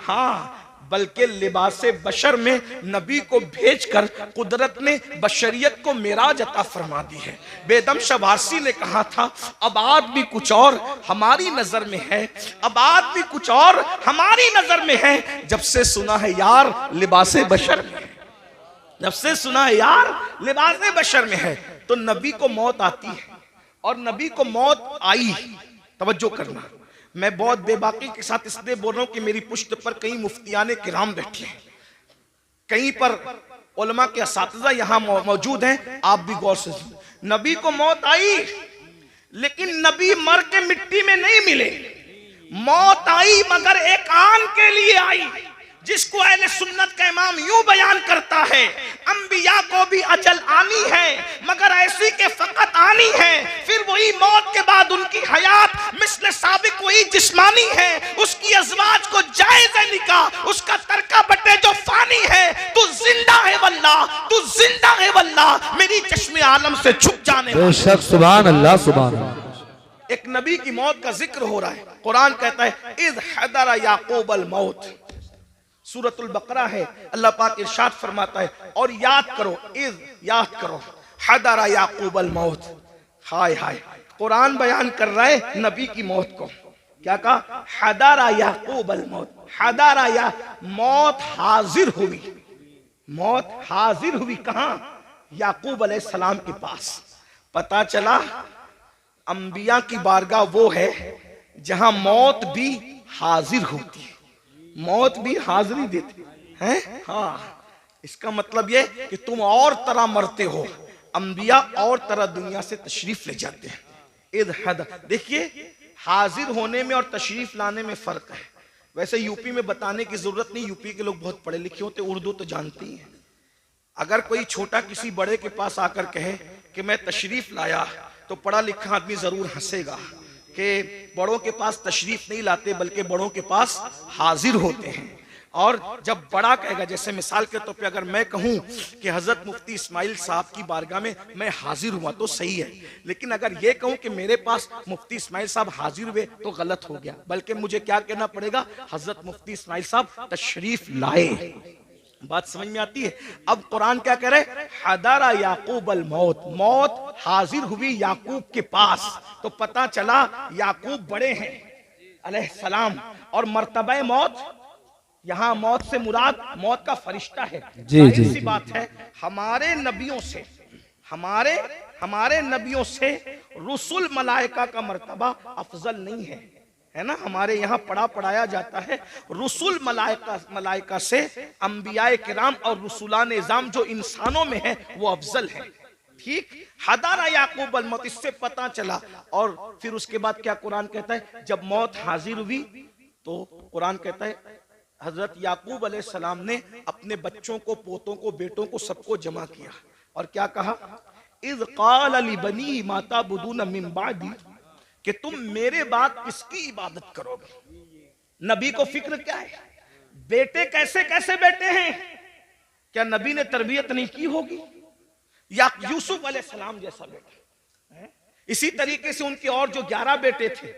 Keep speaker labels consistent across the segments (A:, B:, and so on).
A: हाँ, बल्कि लिबासे बशर में नबी को भेजकर कुदरत ने बशरियत को मेराज अता फरमा दी है। बेदम शवासी ने कहा था, अब आज भी कुछ और हमारी नजर में है, अब आज भी कुछ और हमारी नजर में है, जब से सुना है यार लिबासे बशर में है, जब से सुना है यार लिबासे बशर में है। तो नबी को मौत आती है और नबी को मौत आई। तवज्जो करना, मैं बहुत बेबाकी के साथ इसलिए बोल रहा हूं कि मेरी पुश्त पर कई मुफ्तियाने किराम बैठे हैं, कहीं पर उलमा के असातिज़ा यहां मौजूद हैं, आप भी गौर से सुनिए। नबी को मौत आई, लेकिन नबी मर के मिट्टी में नहीं मिले। मौत आई मगर एक आन के लिए आई, जिसको अहले सुन्नत का इमाम यूं बयान करता है, अंबिया को भी अजल आनी है मगर ऐसी के फकत आनी है। फिर वही मौत के बाद उनकी हयात मिस्ल साबिक वही जिस्मानी है, उसकी अज़वाज को जायज़ निकाह, उसका तरका बटे जो फानी है। तू जिंदा है वल्लाह, तू जिंदा है वल्लाह, मेरी चश्मे आलम से छुप जाने
B: बेशक, सुभान अल्लाह सुभान अल्लाह।
A: एक नबी की मौत का जिक्र हो रहा है। कुरान कहता है इज़ हदरा याकूब अल मौत, सूरतुल बकरा है। अल्लाह पाक इरशाद फरमाता है, और याद करो, इज़ याद करो, हदरा याकूब अल मौत। हाय हाय, कुरान बयान कर रहा है नबी की मौत को। क्या कहा? हदरा याकूब अल मौत। हदरा या मौत हाजिर हुई, मौत हाजिर हुई कहां? याकूब अलैहिस्सलाम के पास। पता चला अंबिया की बारगाह वो है जहां मौत भी हाजिर होती है, मौत भी हाजिरी देती है। हाँ, इसका मतलब ये कि तुम और तरह मरते हो, अंबिया और तरह दुनिया से तशरीफ ले जाते हैं। इद हद, देखिए हाजिर होने में और तशरीफ लाने में फर्क है। वैसे यूपी में बताने की जरूरत नहीं, यूपी के लोग बहुत पढ़े लिखे होते, उर्दू तो जानते ही हैं। अगर कोई छोटा किसी बड़े के पास आकर कहे कि मैं तशरीफ लाया, तो पढ़ा लिखा आदमी जरूर हंसेगा कि बड़ों के पास तशरीफ नहीं लाते बल्कि बड़ों के पास हाजिर होते हैं। और जब बड़ा कहेगा, जैसे मिसाल के तौर पे अगर मैं कहूं कि हजरत मुफ्ती इस्माइल साहब की बारगाह में मैं हाजिर हुआ तो सही है, लेकिन अगर ये कहूं कि मेरे पास मुफ्ती इस्माइल साहब हाजिर हुए तो गलत हो गया। बल्कि मुझे क्या कहना पड़ेगा? हजरत मुफ्ती इस्माइल साहब तशरीफ लाए। बात समझ में आती है? अब कुरान क्या कह रहे? हदरा याकूब अल मौत, मौत हाजिर हुई याकूब के पास। तो पता चला याकूब बड़े हैं अलैहिस्सलाम, और मर्तबा मौत, यहां मौत से मुराद मौत का फरिश्ता है।
B: जी
A: सी बात है, हमारे नबियों से हमारे नबियों से रुसुल मलाइका का मर्तबा अफजल नहीं है, है ना। हमारे यहाँ पढ़ाया जाता है रुसुल मलाइका से अंबियाए किराम और रुसुलान निज़ाम जो इंसानों में है वो अफजल है। ठीक, हदारा याकूब अल मौत, इससे पता चला। और फिर उसके बाद क्या कुरान कहता है? जब मौत हाजिर हुई तो कुरान कहता है हजरत याकूब अलैहिस्सलाम ने अपने बच्चों को, पोतों को, बेटों को, सबको जमा किया और क्या कहा? इज़ क़ाल लिबनी मा ताबुदून मिन बादी, कि तुम मेरे बाद किसकी इबादत करोगे। नबी को फिक्र क्या है? बेटे कैसे कैसे बेटे हैं, क्या नबी ने तरबियत नहीं की होगी? या यूसुफ अलैहिस्सलाम जैसा बेटा। इसी तरीके से उनके और जो 11 बेटे थे,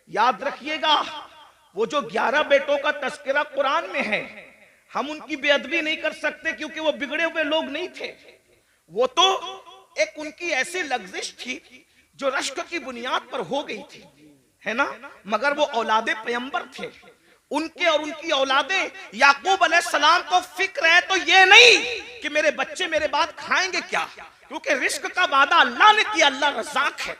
A: याद रखिएगा, वो जो 11 बेटों का तस्करा कुरान में है, हम उनकी बेअदबी नहीं कर सकते क्योंकि वो बिगड़े हुए लोग नहीं थे। वो तो एक उनकी ऐसी लग्जिश थी जो रश्क की बुनियाद पर हो गई थी, है ना। मगर वो औलादे पैगंबर थे, उनके और उनकी औलादे याकूब अलैहिस्सलाम को फिक्र है तो ये नहीं कि मेरे बच्चे मेरे बाद खाएंगे क्या, क्योंकि रिस्क का वादा अल्लाह ने किया, अल्लाह रज़ाक है।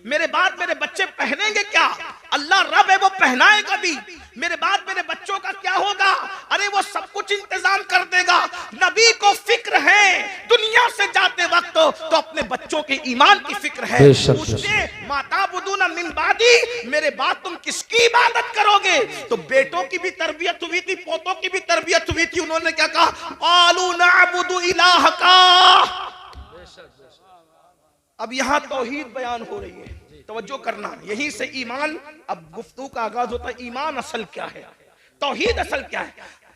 A: मेरे बाद मेरे बच्चे पहनेंगे क्या, अल्लाह रब है, वो पहनाएगा भी। मेरे बाद मेरे बच्चों का क्या होगा, अरे वो सब कुछ इंतजाम कर देगा। नबी को फिक्र है दुनिया से जाते वक्त तो अपने बच्चों के ईमान की फिक्र है। पूछते माता बुदूना मिन बादी, मेरे बाद तुम किसकी इबादत करोगे? तो बेटों की भी तरबियत हुई थी, पोतों की भी तरबियत हुई थी। उन्होंने क्या कहा? क़ालू नअबुदु इलाहका। अब यहाँ तौहीद बयान हो रही है, तवज्जो करना, यहीं से ईमान, अब गुफ्तगू का आगाज होता है। ईमान असल क्या है, तौहीद असल क्या है?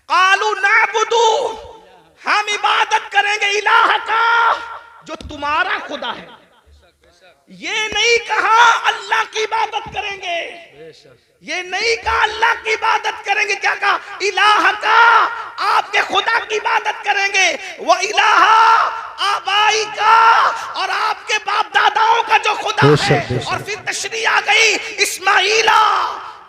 A: क़ालू नअबुदु, हम इबादत करेंगे इलाह का, जो तुम्हारा खुदा है। ये नहीं कहा अल्लाह की इबादत करेंगे। ये नहीं कहा अल्लाह की इबादत करेंगे, क्या कहा? इलाह का, आपके खुदा की इबादत करेंगे। वो इलाहा आबाई का, और आपके बाप दादाओं का जो खुदा है। और फिर तशरीह आ गई इस्माइला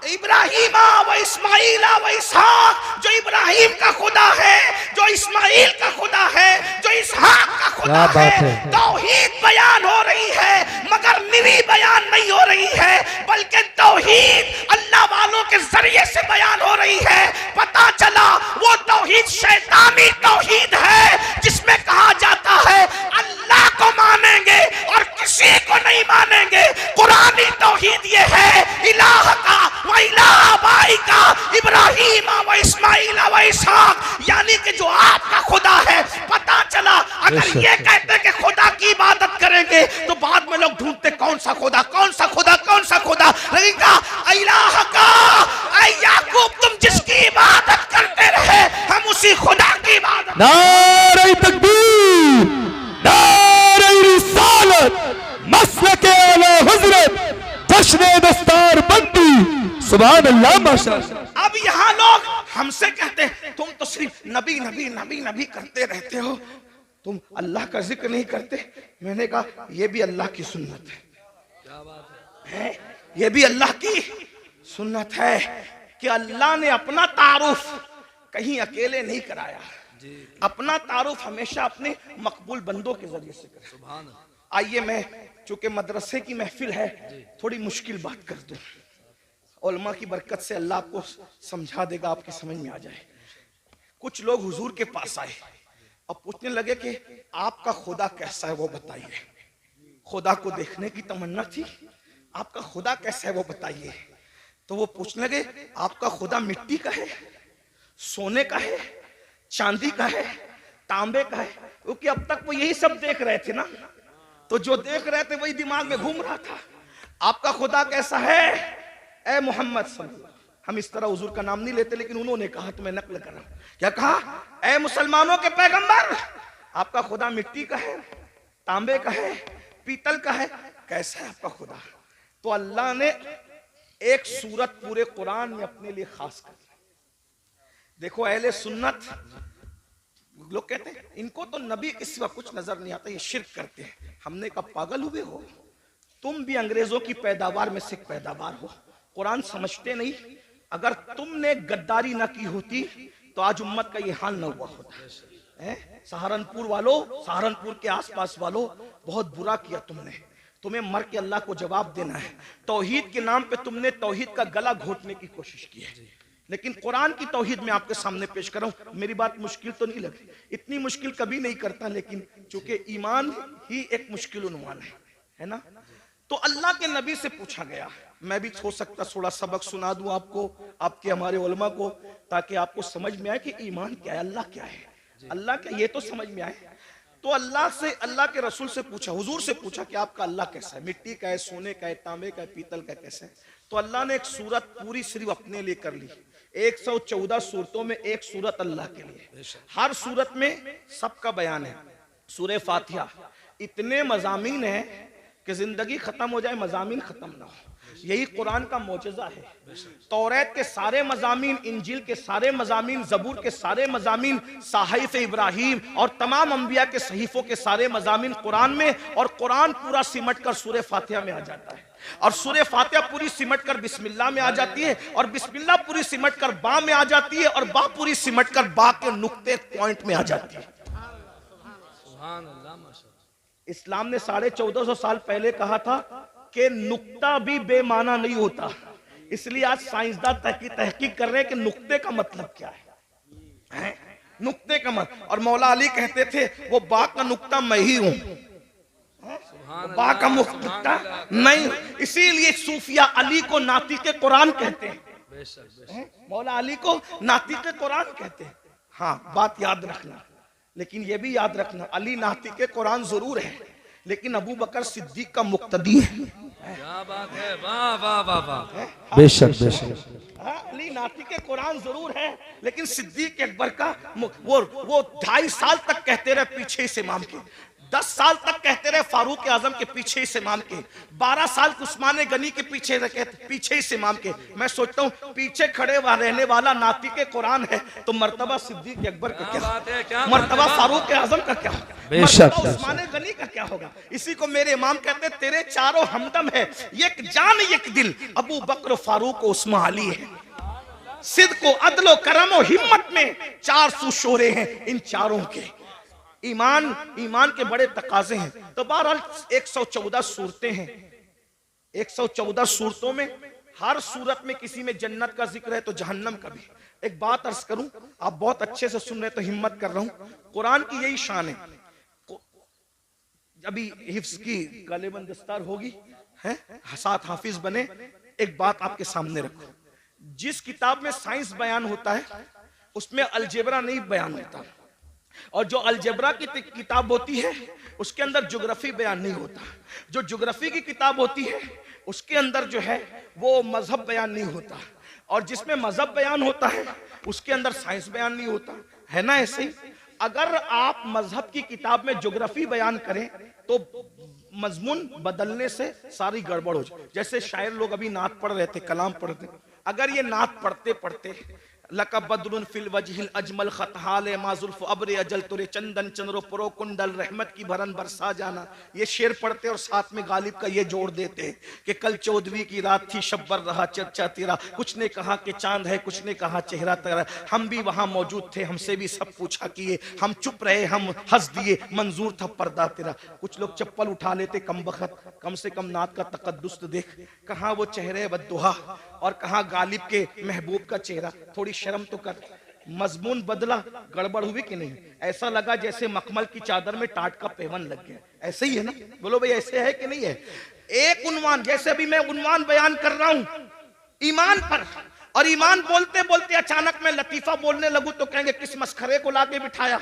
A: इब्राहिमा व इस्माइला व इसहाक, जो इब्राहिम का खुदा है, जो इस्माइल का खुदा है, जो इसहाक का खुदा है। तौहीद बयान हो रही है, मगर निरी बयान नहीं हो रही है, बल्कि तौहीद अल्लाह वालों के जरिए से बयान हो रही है। पता चला वो तौहीद शैतानी तौहीद है, जिसमें कहा जाता है अल्लाह को मानेंगे और किसी को नहीं मानेंगे। कुरानी तौहीद ये है इलाह का, व इलाह बाई का, इब्राहिम व इस्माइल व इसहाक, यानी कि जो आपका खुदा है। पता चला अगर ये कहते कि खुदा की इबादत करेंगे तो बाद में लोग ढूंढते कौन सा खुदा, कौन सा खुदा, कौन सा खुदा। लेकिन इलाह का, ऐ याकूब तुम जिसकी इबादत करते रहे, हम उसी खुदा की इबादत।
B: नारे तकबीर, नारे रिसालत, मसलके आला हजरत, जश्न दस्तार बंदी, सुभान अल्लाह माशाअल्लाह।
A: अब यहाँ लोग हमसे कहते हैं तुम तो सिर्फ नबी नबी नबी नबी करते रहते हो, तुम अल्लाह का जिक्र नहीं करते। मैंने कहा ये भी अल्लाह की सुन्नत है, ये भी अल्लाह की सुन्नत है कि अल्लाह ने अपना तारुफ कहीं अकेले नहीं कराया, अपना तारुफ हमेशा अपने मकबूल बंदों के जरिए से करे। आइए मैं, चूंकि मदरसे की महफिल है, थोड़ी मुश्किल बात कर दूं, उलमा की बरकत से अल्लाह आपको समझा देगा, आपकी समझ में आ जाए। कुछ लोग हुजूर के पास आए और पूछने लगे कि आपका खुदा कैसा है वो बताइए। खुदा को देखने की तमन्ना थी, आपका खुदा कैसा है वो बताइए। तो वो पूछने लगे आपका खुदा मिट्टी का है, सोने का है, चांदी का है, तांबे का है? क्योंकि अब तक वो यही सब देख रहे थे ना, तो जो देख रहे थे वही दिमाग में घूम रहा था। आपका खुदा कैसा है ए मोहम्मद सल्लल्लाहु, हम इस तरह हुजूर का नाम नहीं लेते, लेकिन उन्होंने कहा तो मैं नकल कर रहा हूं। क्या कहा? ए मुसलमानों के पैगंबर, आपका खुदा मिट्टी का है, तांबे का है, पीतल का है, कैसा है आपका खुदा? तो अल्लाह ने एक सूरत पूरे कुरान में अपने लिए खास कर दी। देखो अहले सुन्नत लोग कहते हैं इनको तो नबी के सिवा कुछ नजर नहीं आता, ये शिर्क करते हैं। हमने कहा पागल हुए हो, तुम भी अंग्रेजों की पैदावार में से पैदावार हो, कुरान समझते नहीं। अगर तुमने गद्दारी ना की होती तो आज उम्मत का ये हाल ना हुआ होता। सहारनपुर वालों, सहारनपुर के आसपास वालों, बहुत बुरा किया तुमने, तुम्हें मर के अल्लाह को जवाब देना है। तौहीद के नाम पे तुमने तौहीद का गला घोटने की कोशिश की है, लेकिन कुरान की तौहीद में आपके सामने पेश कर रहा हूं। मेरी बात मुश्किल तो नहीं लगी, इतनी मुश्किल कभी नहीं करता, लेकिन चूंकि ईमान ही एक मुश्किल उन्वान है ना। तो अल्लाह के नबी से पूछा गया, मैं भी हो सकता थोड़ा सबक सुना दूं आपको, आपके हमारे उलमा को, ताकि आपको समझ में आए कि ईमान क्या है, अल्लाह क्या है, अल्लाह क्या, ये तो समझ में आए। तो अल्लाह से, अल्लाह के रसूल से पूछा, हुजूर से पूछा कि आपका अल्लाह कैसा है, मिट्टी का है, सोने का है, तांबे का है, पीतल का कैसा है? तो अल्लाह ने एक सूरत पूरी सिर्फ अपने लिए कर ली। 114 सूरतों में एक सूरत अल्लाह के लिए, हर सूरत में सबका बयान है। सूरह फातिहा इतने मजामीन है कि जिंदगी खत्म हो जाए मजामीन खत्म ना हो, यही कुरान का मौजज़ा है। तौरात के सारे मजामीन, इंजील के सारे मजामीन, जबूर के सारे मजामीन, साहिफ इब्राहिम और तमाम अंबिया के सहीफों के सारे मजामीन कुरान में, और कुरान पूरा सिमट कर सूरह फातिहा में आ जाता है, और सूरह फातिहा पूरी सिमट कर बिस्मिल्लाह में आ जाती है, और बिस्मिल्लाह पूरी सिमट कर बा में आ जाती है, और बा पूरी सिमट कर बा के नुक्ते पॉइंट में आ जाती है। इस्लाम ने 1450 साल पहले कहा था कि नुक्ता भी बेमाना नहीं होता, इसलिए आज साइंसदान तहकीक कर रहे हैं कि नुक्ते का मतलब क्या है, नुक्ते का मतलब। और मौला अली कहते थे वो बा का नुक्ता मैं ही हूं, बा का नुक्ता नहीं, इसीलिए सूफिया अली को नातिके कुरान कहते हैं, मौला अली को नातिके कुरान कहते हैं। हाँ, बात याद रखना, लेकिन ये भी याद रखना अली नातिके कुरान जरूर है, लेकिन अबू बकर सिद्दीक का मुक्तदी है।
B: क्या बात है, वाह वाह वाह वाह, बेशक बेशक।
A: अली नातिके कुरान जरूर है, लेकिन सिद्दीक अकबर का वो 2.5 साल तक कहते रहे पीछे इस इमाम के, 10 साल तक कहते रहे फारूक आजम के पीछे इस इमाम के, 12 साल उस्मान गनी के पीछे इस इमाम के। मैं सोचता हूँ पीछे खड़े रहने वाला नाती के कुरान है तो मर्तबा सिद्दीक अकबर का क्या होगा, मर्तबा फारूक आजम का क्या होगा, मर्तबा उस्मान गनी का क्या होगा। इसी को मेरे इमाम कहते तेरे चारों हमदम है, एक जान एक दिल, अबू बकर फारूक उस्मान अली है। सिद्को अदलो करमो हिम्मत में 400 शोरे हैं इन चारों के। ईमान के बड़े तकाजे हैं। तो बहरहाल 114 सूरतें हैं, 114 सूरतों में हर सूरत में किसी में जन्नत का जिक्र है तो जहन्नम का भी। एक बात अर्ज करूं, आप बहुत अच्छे से सुन रहे तो हिम्मत कर रहा हूं, कुरान की यही शान है। अभी हिफ्ज की गालिबन दस्तार होगी है, साथ हाफिज बने। एक बात आपके सामने रखो, जिस किताब में साइंस बयान होता है उसमें अलजेब्रा नहीं बयान होता, और जो अलजेब्रा की किताब होती है उसके अंदर ज्योग्राफी बयान नहीं होता। जो ज्योग्राफी की किताब होती है उसके अंदर जो है वो मजहब बयान नहीं होता, और जिसमें मजहब बयान होता है उसके अंदर साइंस बयान नहीं होता, है ना। ऐसे ही अगर आप मजहब की किताब में ज्योग्राफी बयान करें तो मजमून बदलने से सारी गड़बड़ हो जाए। जैसे शायर लोग अभी नात पढ़ रहे थे, कलाम पढ़ते, अगर ये नात पढ़ते पढ़ते लका बदरुन फिल वजहिल अजमल खतहाले माजुल्फ अब्र अजल तुरे चंदन चंद्रो पुरो कुंडल रहमत की भरन बरसा जाना, ये शेर पढ़ते और साथ में गालिब का ये जोड़ देते कि कल 14वीं की रात थी शब्बर रहा चर्चा तेरा, कुछ ने कहा कि चांद है कुछ ने कहा चेहरा तेरा, हम भी वहां मौजूद थे हमसे भी सब पूछा किए, हम चुप रहे हम हंस दिए मंजूर था पर्दा तेरा। कुछ लोग चप्पल उठा लेते कम बखत, कम से कम नात का तकद्दुस देख, कहाँ वो चेहरे बद्दुहा और कहाँ गालिब के महबूब का चेहरा, थोड़ी शर्म तो कर। मजमून बदला, गड़बड़ हुई कि नहीं? ऐसा लगा जैसे मखमल की चादर में टाट का पेवन लग गया। ऐसे ही है ना, बोलो भाई ऐसे है कि नहीं है। एक उन्वान, जैसे अभी मैं उन्वान बयान कर रहा हूं ईमान पर, और ईमान बोलते बोलते अचानक मैं लतीफा बोलने लगूं तो कहेंगे किस मस्खरे को लाके बिठाया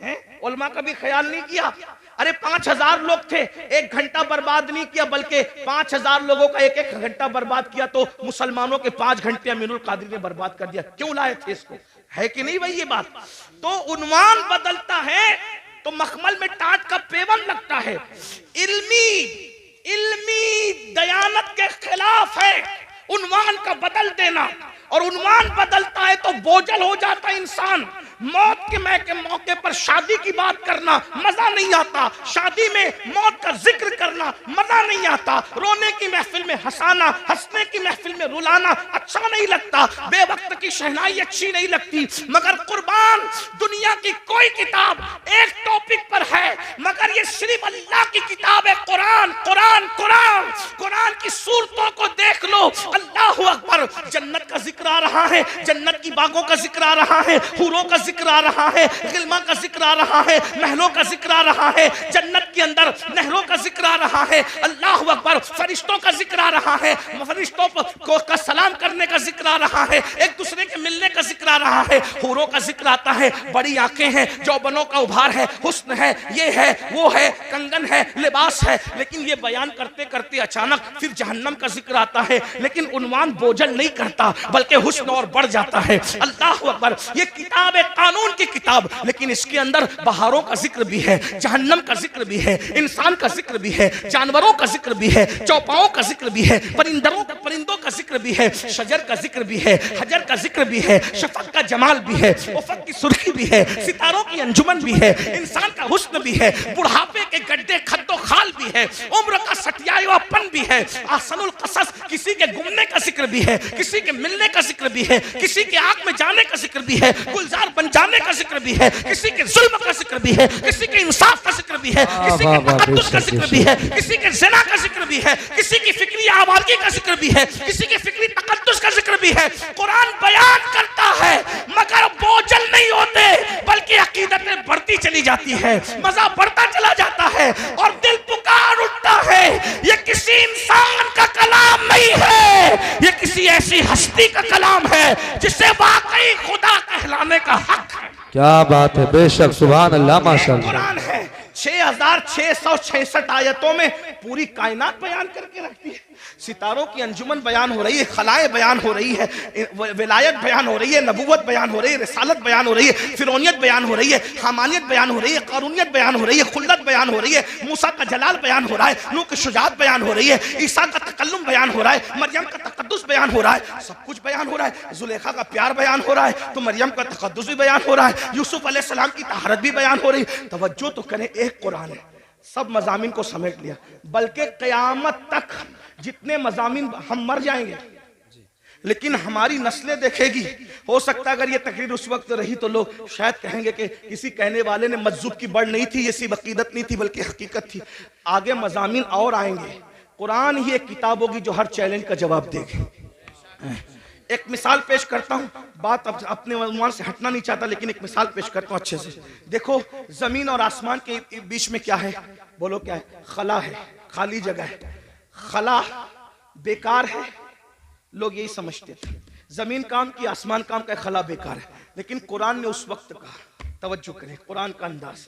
A: है, उलमा का भी ख्याल नहीं किया। अरे 5000 लोग थे, 1 घंटा बर्बाद नहीं किया, बल्कि 5000 लोगों का 1-1 घंटा बर्बाद किया, तो मुसलमानों के 5 घंटे अमीरुल कादिर ने बर्बाद कर दिया। क्यों लाए थे इसको, है कि नहीं भाई ये बात। तो उन्वान बदलता है तो मखमल में टाट का पेवन लगता है। इल्मी दयानत के खिलाफ है उन्वान का बदल देना, और उन्वान बदलता है तो बोझल हो जाता है इंसान। मौत के मौके पर शादी की बात करना मजा नहीं आता, शादी में मौत का जिक्र करना मजा नहीं आता, रोने की महफिल में हंसाना, हंसने की महफिल में रुलाना अच्छा नहीं लगता, बेवक्त की शहनाई अच्छी नहीं लगती। मगर कुर्बान दुनिया की कोई किताब एक टॉपिक पर है, मगर ये सिर्फ अल्लाह की किताब है, कुरान। कुरान कुरान कुरान की सूरतों को देख लो, अल्लाह अकबर। जन्नत का जिक्र आ रहा है, जन्नत की बागों का जिक्र आ रहा है, हूरों का जिक्र आ रहा है, गिलमा का जिक्र आ रहा है, महलों का जिक्र आ रहा है, जन्नत के अंदर नहरों का जिक्र आ रहा है, अल्लाह अकबर। फरिश्तों का जिक्र आ रहा है, फरिश्तों को का सलाम करने का जिक्र आ रहा है, एक दूसरे के मिलने का जिक्र आ रहा है, हूरों का जिक्र आता है, बड़ी आंखें हैं, जौबनों का उभार है, हुस्न है, ये है वो है, कंगन है, लिबास है। लेकिन ये बयान करते करते अचानक फिर जहन्नम का जिक्र आता है, लेकिन उन्वान बोझल नहीं करता बल्कि हुस्न और बढ़ जाता है। अल्लाह अकबर। ये किताब है कानून की किताब, लेकिन इसके अंदर बहारों का जिक्र भी है, जहन्नम का जिक्र भी है, इंसान का जिक्र भी है, जानवरों का जिक्र भी है, चौपाओं का जिक्र भी है, परिंदों का जिक्र भी है, शजर का जिक्र भी है, हजर का जिक्र भी है, शफक का जमाल भी है, उफक की सुर्खी भी है, सितारों की अंजुमन भी है, इंसान का हुस्न भी है, बुढ़ापे के गड्ढे खद्दो खाल भी है, उम्र का सटियापन भी है, आसनुल कसस किसी के गुमने का जिक्र भी है, किसी के मिलने का जिक्र भी है, किसी के आंख में जाने का जिक्र भी है, गुलजार बन जाने का जिक्र भी है, किसी के जुल्म का जिक्र भी है, किसी के इंसाफ का जिक्र भी है, किसी के तकद्दुस का जिक्र भी है, किसी के ज़िना का जिक्र भी है, किसी की फिक्री आवाज़गी का जिक्र भी है, किसी के फिक्री तकद्दुस का जिक्र भी है। कुरान बयान करता है मगर बोझल नहीं होते, बल्कि अकीदतें बढ़ती चली जाती है, मजा बढ़ता चला जाता है, और दिल पुकार उठता है। ये किसी इंसान का कलाम नहीं है, ये किसी ऐसी हस्ती का कलाम है जिसे वाकई खुदा कहलाने का हक है।
B: क्या बात है, बेशक, सुभान अल्लाह, माशाअल्लाह।
A: कुरान है 6666 आयतों में पूरी कायनात बयान करके रखती है। सितारों की अंजुमन बयान हो रही है, खलाएं बयान हो रही है, विलायत बयान हो रही है, नबूवत बयान हो रही है, रिसालत बयान हो रही है, फिरौनियत बयान हो रही है, हमानियत बयान हो रही है, कारूनियत बयान हो रही है, खुल्लत बयान हो रही है, मूसा का जलाल बयान हो रहा है, नूह की शुजाअत बयान हो रही है, ईसा का तकल्लुम बयान हो रहा है, मरियम का तकद्दुस बयान हो रहा है, सब कुछ बयान हो रहा है। जुलेखा का प्यार बयान हो रहा है तो मरियम का तकद्दुस भी बयान हो रहा है, यूसुफ अलैहिस्सलाम की तहरत भी बयान हो रही है। तवज्जो तो करें, एक कुरान है, सब मज़ामीन को समेट लिया, बल्कि क़यामत तक जितने मज़ामीन, हम मर जाएंगे लेकिन हमारी नस्लें देखेगी। हो सकता है अगर ये तकरीर उस वक्त रही तो लोग शायद कहेंगे कि किसी कहने वाले ने मज्जूब की बढ़ नहीं थी, ये सिर्फ अकीदत नहीं थी बल्कि हकीकत थी। आगे मज़ामीन और आएंगे, कुरान ही एक किताब होगी जो हर चैलेंज का जवाब देगी। एक मिसाल पेश करता हूँ, बात अपने उन्वान से हटना नहीं चाहता लेकिन एक मिसाल पेश करता हूँ अच्छे से। देखो जमीन और आसमान के बीच में क्या है, बोलो क्या है? खला है, खाली जगह है। खला बेकार है, लोग यही समझते थे, जमीन काम की आसमान काम का, खला बेकार है। लेकिन कुरान ने उस वक्त कहा, तवज्जो करें कुरान का अंदाज,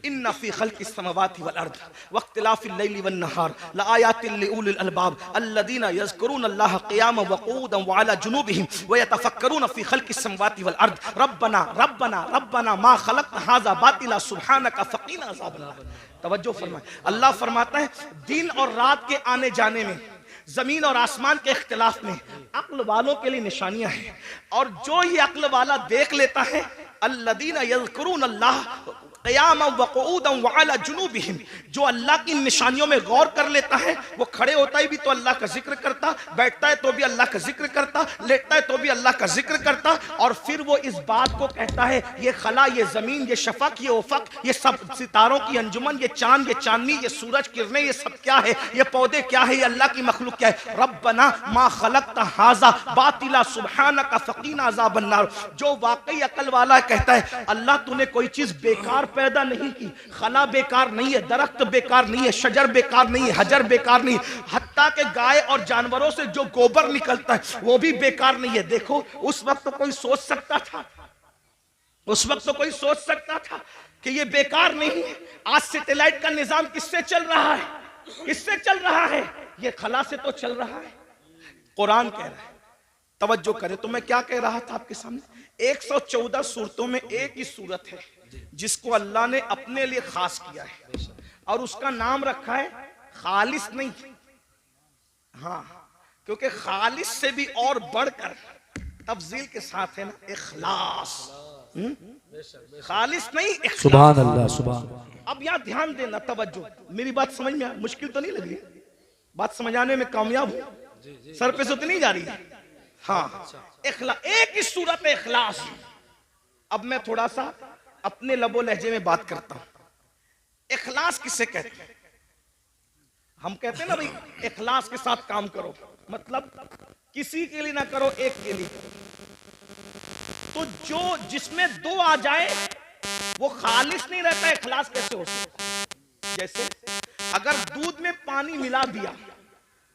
A: इन्ना फी खल्क़िस समावाति वल अर्द वख्तिलाफिल लैली वन नहार लआयातिन लिउलिल अलबाब अल्लज़ीना यज़कुरूना अल्लाह क़ियामन व क़ुऊदन व अला जुनूबिहिम व यतफ़क्करूना फी खल्क़िस समावाति वल अर्द रब्बना रब्बना रब्बना मा खलक़्ता हाज़ा बातिला सुब्हानका फ़क़ीना अज़ाबन्नार। तवज्जो फरमाएं, अल्लाह फरमाता है दिन और रात के आने जाने में, जमीन और आसमान के इख्तिलाफ में अक्ल वालों के लिए निशानियां हैं। और जो ये अक्ल वाला देख लेता है, अल्लज़ीना यज़कुरून अल्लाह क़ियामन व क़ुऊदन व अला जुनूबिहिम, जो अल्लाह की निशानियों में गौर कर लेता है, वो खड़े होता ही भी तो अल्लाह का जिक्र करता, बैठता है तो भी अल्लाह का जिक्र करता, लेटता है तो भी अल्लाह का जिक्र करता। और फिर वो इस बात को कहता है, ये खला, ये जमीन, ये शफक, ये उफक, ये सब सितारों की अंजुमन, ये चांद, ये चांदनी, ये सूरज किरणें, ये सब क्या है? ये पौधे क्या है? ये अल्लाह की मखलूक क्या है? रब्बना मा खलक़्ता हाज़ा बातिला सुब्हानका फ़क़ीना अज़ाबन्नार। जो वाकई अकल वाला कहता है, अल्लाह तूने कोई चीज बेकार पैदा नहीं की, खला बेकार नहीं है, दरख्त बेकार नहीं है, शजर बेकार नहीं है, हजर बेकार नहीं, हत्ता के गाय और जानवरों से जो गोबर निकलता है वो भी बेकार नहीं है। देखो उस वक्त तो कोई सोच सकता था, उस वक्त तो कोई सोच सकता था कि ये बेकार नहीं है। आज सैटेलाइट का निजाम किससे चल रहा है? किससे चल रहा है? ये खला से तो चल रहा है। कुरान कह रहा है, तवज्जो करें, तो मैं क्या कह रहा था आपके सामने, 114 सूरतों में एक ही सूरत है जिसको अल्लाह ने अपने लिए खास किया है और उसका नाम रखा है खालिस नहीं, हाँ, क्योंकि खालिस से भी और बढ़कर तफजील के साथ है ना इखलास। खालिस नहीं, इखलास।
B: सुभान अल्लाह, सुभान।
A: अब यहाँ ध्यान देना, तवज्जो, मेरी बात समझ में मुश्किल तो नहीं लगी? बात समझाने में कामयाब हूं, सर पे से तो नहीं जा रही है? हाँ, इखलास, एक ही सूरत है इखलास। अब मैं थोड़ा सा अपने लबो लहजे में बात करता हूं। इखलास किसे कहते हैं? हम कहते हैं ना भाई इखलास के साथ काम करो, मतलब किसी के लिए ना करो, एक के लिए करो। तो जो जिसमें दो आ जाए वो खालिस नहीं रहता, इखलास कैसे हो सकता? जैसे अगर दूध में पानी मिला दिया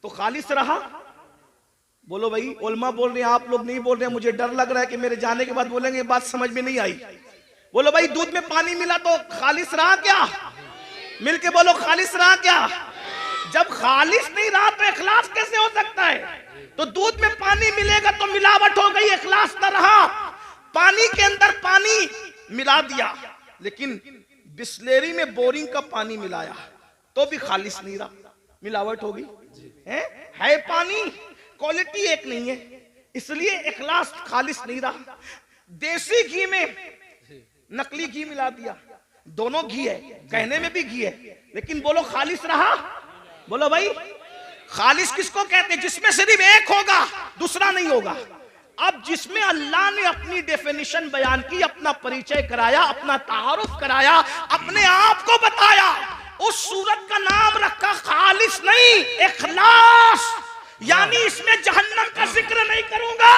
A: तो खालिस रहा? बोलो भाई, उलमा बोल रहे हैं, आप लोग नहीं बोल रहे हैं, मुझे डर लग रहा है कि मेरे जाने के बाद बोलेंगे बात समझ में नहीं आई। बोलो भाई, दूध में पानी मिला तो खालिस रहा क्या? मिलके बोलो, खालिस रहा क्या? जब खालिस नहीं रहा तो इखलास कैसे हो सकता है? तो दूध में पानी मिलेगा तो मिलावट हो गई, इखलास न रहा। पानी के अंदर पानी मिला दिया, लेकिन बिस्लेरी में बोरिंग का पानी मिलाया तो भी खालिस नहीं रहा, मिलावट हो गई है पानी, क्वालिटी एक नहीं है, इसलिए इखलास खालिस नहीं रहा। देसी घी में नकली घी मिला दिया, दोनों घी है, कहने में भी घी है, लेकिन बोलो खालिस रहा? बोलो भाई, खालिस किसको कहते हैं? जिसमें सिर्फ एक होगा, दूसरा नहीं होगा। अब जिसमें अल्लाह ने अपनी डेफिनेशन बयान की, अपना परिचय कराया, अपना तारुफ कराया, अपने आप को बताया, उस सूरत का नाम रखा खालिस नहीं, इखलास। यानी इसमें जहन्नम का जिक्र नहीं करूंगा।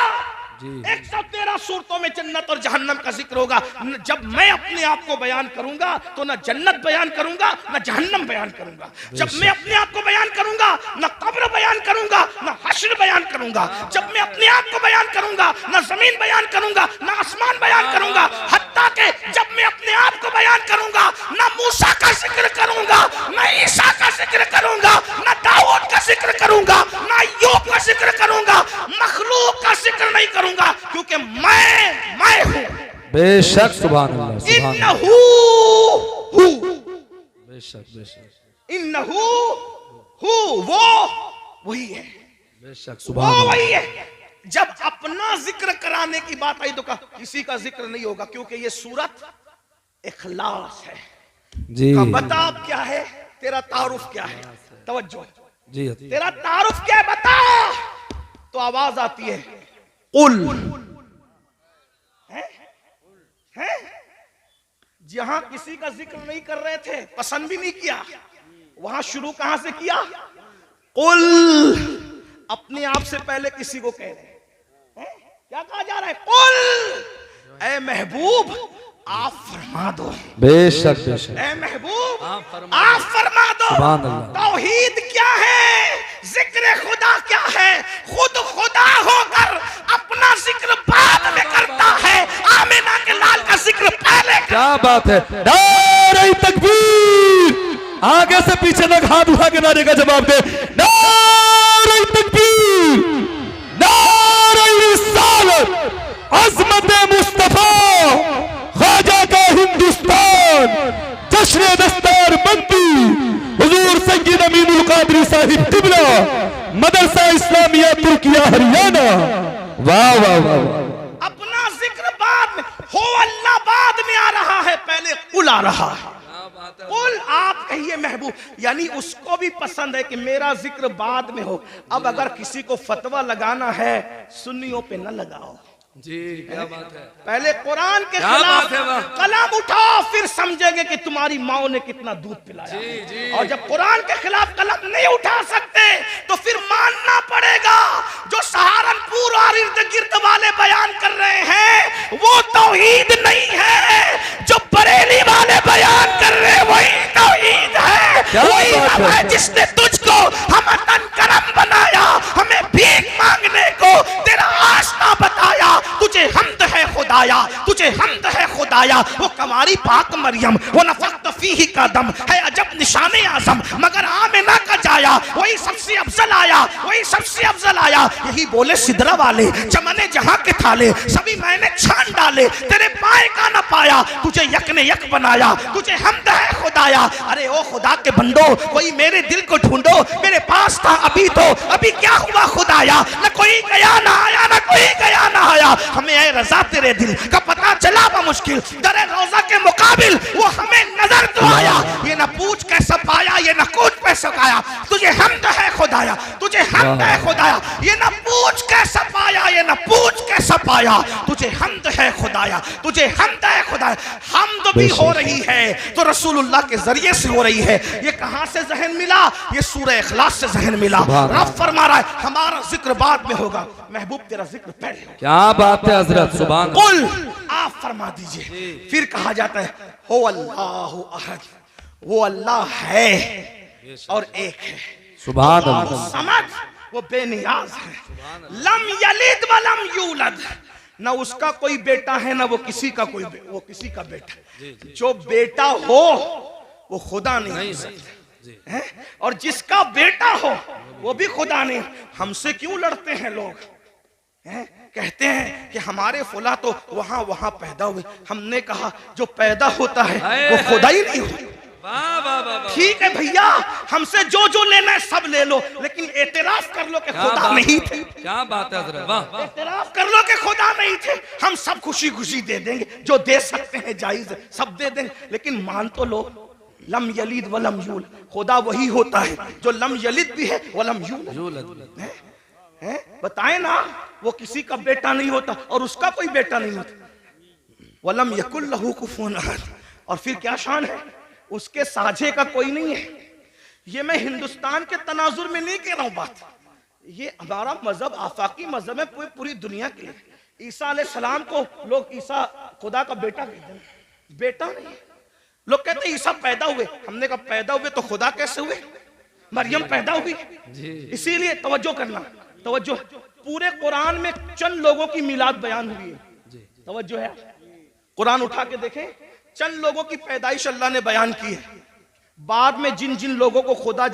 A: 113 सूरतों में जन्नत और जहन्नम का जिक्र होगा। जब मैं अपने आप को बयान करूंगा तो ना जन्नत बयान करूंगा ना जहन्नम बयान करूंगा। जब मैं अपने आप को बयान करूंगा ना कब्र बयान करूंगा ना हश्र बयान करूंगा। जब मैं अपने आप को बयान करूंगा ना जमीन बयान करूंगा ना आसमान बयान करूंगा। हत्ता के जब मैं अपने आप को बयान करूंगा ना मूसा का जिक्र करूंगा ना ईसा का जिक्र करूंगा ना दाऊद का जिक्र करूंगा ना
B: बेशक सुभान अल्लाह सुभान अल्लाह
A: इन्नहू हू,
B: बेशक बेशक
A: इन्नहू हू, वो वही है,
B: बेशक
A: वो
B: सुभान अल्लाह।
A: वही है। जब अपना जिक्र कराने की बात आई तो कहा किसी का जिक्र नहीं होगा, क्योंकि ये सूरत इखलास है।
B: जी
A: कहा बता अब क्या है तेरा तारुफ, क्या है, तवज्जो,
B: जी
A: तेरा तारुफ क्या है बता। तो आवाज आती है कुल, है? जहां किसी का जिक्र नहीं कर रहे थे, पसंद भी नहीं किया, वहां शुरू कहां से किया? कुल, अपने आप से पहले किसी को कह रहे हैं। क्या कहा जा रहा है? कुल ए महबूब आप फरमा दो,
B: बेशक बेशक
A: ए महबूब
B: आप फरमा
A: आप फरमा दो।
B: सुभान अल्लाह।
A: तौहीद क्या है, जिक्र खुदा क्या है? खुद खुदा होकर अपना जिक्र बाद में करता है, आमिना के लाल का जिक्र पहले करता।
B: क्या बात है, नारे तकबीर, आगे से पीछे तक हाथ उठा के नारे का जवाब दे, नारे तकबीर, नारे रिसालत, अज़मत मुस्तफा, ख्वाजा का हिंदुस्तान, जश्न दस्तार बंदी, हुजूर सैयद अमीनुल कादरी साहिब तिबला, मदरसा इस्लामिया तुर्किया हरियाणा। वाह वाह वाह।
A: अपना जिक्र बाद में हो, अल्लाह बाद में आ रहा है, पहले कुल आ रहा है। कुल आप कहिए महबूब, यानी उसको भी पसंद है कि मेरा जिक्र बाद में हो। अब अगर किसी को फतवा लगाना है, सुन्नियों पे न लगाओ
B: जी, क्या बात है,
A: पहले कुरान के
B: क्या
A: खिलाफ
B: बात है वाह।
A: कलम उठाओ, फिर समझेंगे कि तुम्हारी माँ ने कितना दूध पिलाया।
B: जी, जी।
A: और जब कुरान के खिलाफ कलम नहीं उठा सकते तो फिर मानना पड़ेगा जो सहारनपुर और इर्द गिर्द वाले बयान कर रहे हैं वो तौहीद नहीं है, जो बरेली वाले बयान कर रहे हैं वही तौहीद है।
B: क्या
A: वही
B: बात
A: रब
B: है।
A: है जिसने तुझको हमतन करम बनाया, हमें भीख मांगने को तेरा आसना बताया। तुझे हमद है खुदाया, तुझे हमद है खुदाया। वो कमारी पाक मरियम, वो नफख्त फीही का दम है अजब निशाने आजम, मगर आमिना का जाया वही सबसे अफजल आया, वही सबसे अफजल आया। यही बोले सिदरा वाले, चमने जहां के थाले सभी मैंने छान डाले, तेरे पाए का न पाया, तुझे यक ने यक बनाया, तुझे हमद है खुदाया। अरे ओ खुदा के बंदो, कोई मेरे दिल को ढूंढो, मेरे पास था अभी तो, अभी क्या हुआ खुदाया? न कोई गया ना आया, न कोई गया ना आया। हमें ऐ रजा तेरे दिल का पता चला मुश्किल, दरे रोजा के मुकाबिल वो हमें नजर तो आया। ये न पूछ कैसा पाया, ये न कूच कैसा पाया, तुझे हमद है खुदाया, तुझे हमद है खुदाया। ये न पूछ कैसा पाया, ये न पूछ कैसा पाया, तुझे हमद है खुदाया, तुझे हमद है खुदाया। हमद भी हो रही है तो रसूलुल्लाह के जरिए से हो रही है। ये कहां से जहन मिला? ये सूरह इखलास से जहन मिला। रब फरमा रहा है हमारा जिक्र बाद में होगा, महबूब तेरा जिक्र पहले होगा।
B: क्या बात है हजरत, सुभान अल्लाह।
A: कुल आप फरमा दीजिए। फिर कहा जाता है हो अल्लाह अहद, वो अल्लाह है और एक है,
B: सुभान अल्लाह।
A: समझ, वो बेनियाज है। लम यलिद व लम यूलद, न उसका कोई बेटा है न वो किसी का कोई वो किसी का बेटा। जो बेटा हो वो खुदा नहीं हो सकता है, और जिसका बेटा हो वो भी खुदा नहीं। हमसे क्यों लड़ते हैं लोग? कहते हैं कि हमारे फुला तो वहां वहां पैदा हुए। हमने कहा जो पैदा होता है वो खुदा ही नहीं होता।
B: वाह वाह वाह।
A: ठीक है भैया, हमसे जो जो लेना है सब ले लो, लेकिन एतराफ कर लो कि खुदा नहीं थे।
B: क्या बात है हजरत, वाह वाह।
A: एतराफ कर लो कि खुदा नहीं थे। हम सब खुशी खुशी दे देंगे, जो दे सकते हैं जायज है, सब दे देंगे, लेकिन मान तो लो लम यलिद व लम यूलद, खुदा वही होता है जो लम यलिद भी है व लम यूलद है। बताए ना, वो किसी का बेटा नहीं होता और उसका कोई बेटा नहीं होता। वलम यकुल लहू कुफुवन अहद, और फिर क्या शान है, उसके साझे का कोई नहीं है। ये मैं हिंदुस्तान के तनाजुर में नहीं कह रहा हूं बात, ये हमारा मजहब आफाकी मजहब है पूरी दुनिया के लिए। ईसा अलैहिस्सलाम को लोग ईसा खुदा का बेटा कहते हैं, बेटा नहीं। लोग कहते हैं ईसा पैदा हुए, हमने कहा पैदा हुए तो खुदा कैसे हुए? मरियम पैदा हुई। इसीलिए तवज्जो करना, तवज्जो, पूरे कुरान में चंद लोगों की मिलाद बयान हुई है। तवज्जो है, कुरान उठा के देखें, चंद लोगों की पैदाइश अल्लाह ने बयान की है। बाद में जिन जिन लोगों को खुदा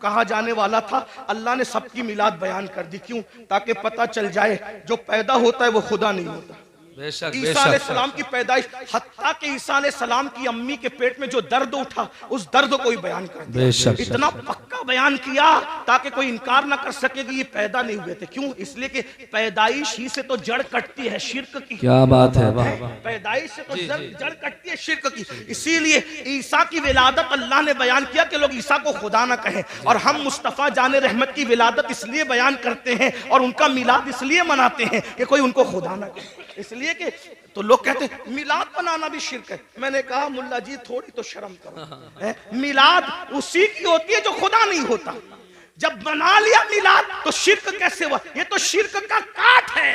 A: कहा जाने वाला था, अल्लाह ने सबकी मिलाद बयान कर दी। क्यों? ताकि पता चल जाए जो पैदा होता है वो खुदा नहीं होता।
B: बेशक,
A: ईसा अलैहिस्सलाम की पैदाइश, हत्ता कि ईसा अलैहिस्सलाम की अम्मी के पेट में जो दर्द उठा उस दर्द को ही बयान कर दिया। इतना पक्का बयान किया ताकि कोई इनकार ना कर सके कि ये पैदा नहीं हुए थे। क्यों? इसलिए कि पैदाइश ही से तो जड़ कटती है शिर्क की।
B: क्या बात है,
A: पैदाइश से तो जड़ कटती है शिर्क की। इसीलिए ईसा की विलादत अल्लाह ने बयान किया कि लोग ईसा को खुदा ना कहें, और हम मुस्तफा जाने रहमत की विलादत इसलिए बयान करते हैं और उनका मिलाद इसलिए मनाते हैं कि कोई उनको खुदा ना कहे। इसलिए कि तो लोग कहते हैं मिलाद बनाना भी शिर्क है। मैंने कहा मुल्ला जी थोड़ी तो शर्म करो, मिलाद उसी की होती है जो खुदा नहीं होता। जब बना लिया मिलाद तो शिर्क कैसे हुआ? ये तो शिर्क का काट है,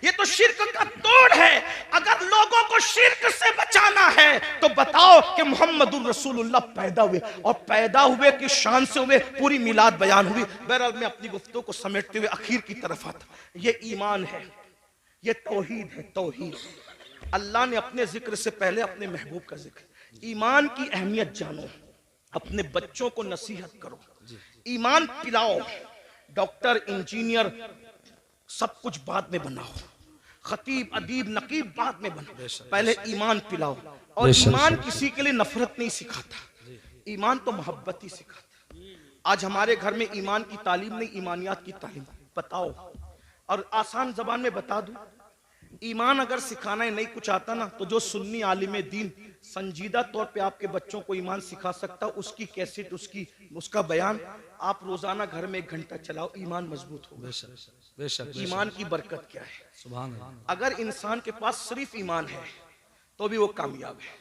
A: ये तो शिर्क का तोड़ है। अगर लोगों को शिर्क से बचाना है तो बताओ कि मोहम्मदुर रसूलुल्लाह पैदा हुए, और पैदा हुए की शान से हुए, पूरी मिलाद बयान हुई। बहरहाल मैं अपनी गुफ्तगू को समेटते हुए आखिर की तरफ आता। ये ईमान है, ये तौहीद है। तौहीद अल्लाह ने अपने जिक्र से पहले अपने महबूब का जिक्र। ईमान की अहमियत जानो, अपने बच्चों को नसीहत करो, ईमान पिलाओ। डॉक्टर इंजीनियर सब कुछ बाद में बनाओ, खतीब अदीब नकीब बाद में बनाओ, पहले ईमान पिलाओ। और ईमान किसी के लिए नफरत नहीं सिखाता, ईमान तो मोहब्बत ही सिखाता। आज हमारे घर में ईमान की तालीम नहीं, ईमानियात की तालीम बताओ। और आसान जबान में बता दूं, ईमान अगर सिखाना नहीं कुछ आता ना, तो जो सुन्नी आलिम दीन संजीदा तौर पे आपके बच्चों को ईमान सिखा सकता, उसकी कैसेट, उसका बयान आप रोजाना घर में 1 घंटा चलाओ, ईमान मजबूत होगा। ईमान की बरकत क्या है? सुभान अल्लाह। अगर इंसान के पास सिर्फ ईमान है तो भी वो कामयाब है।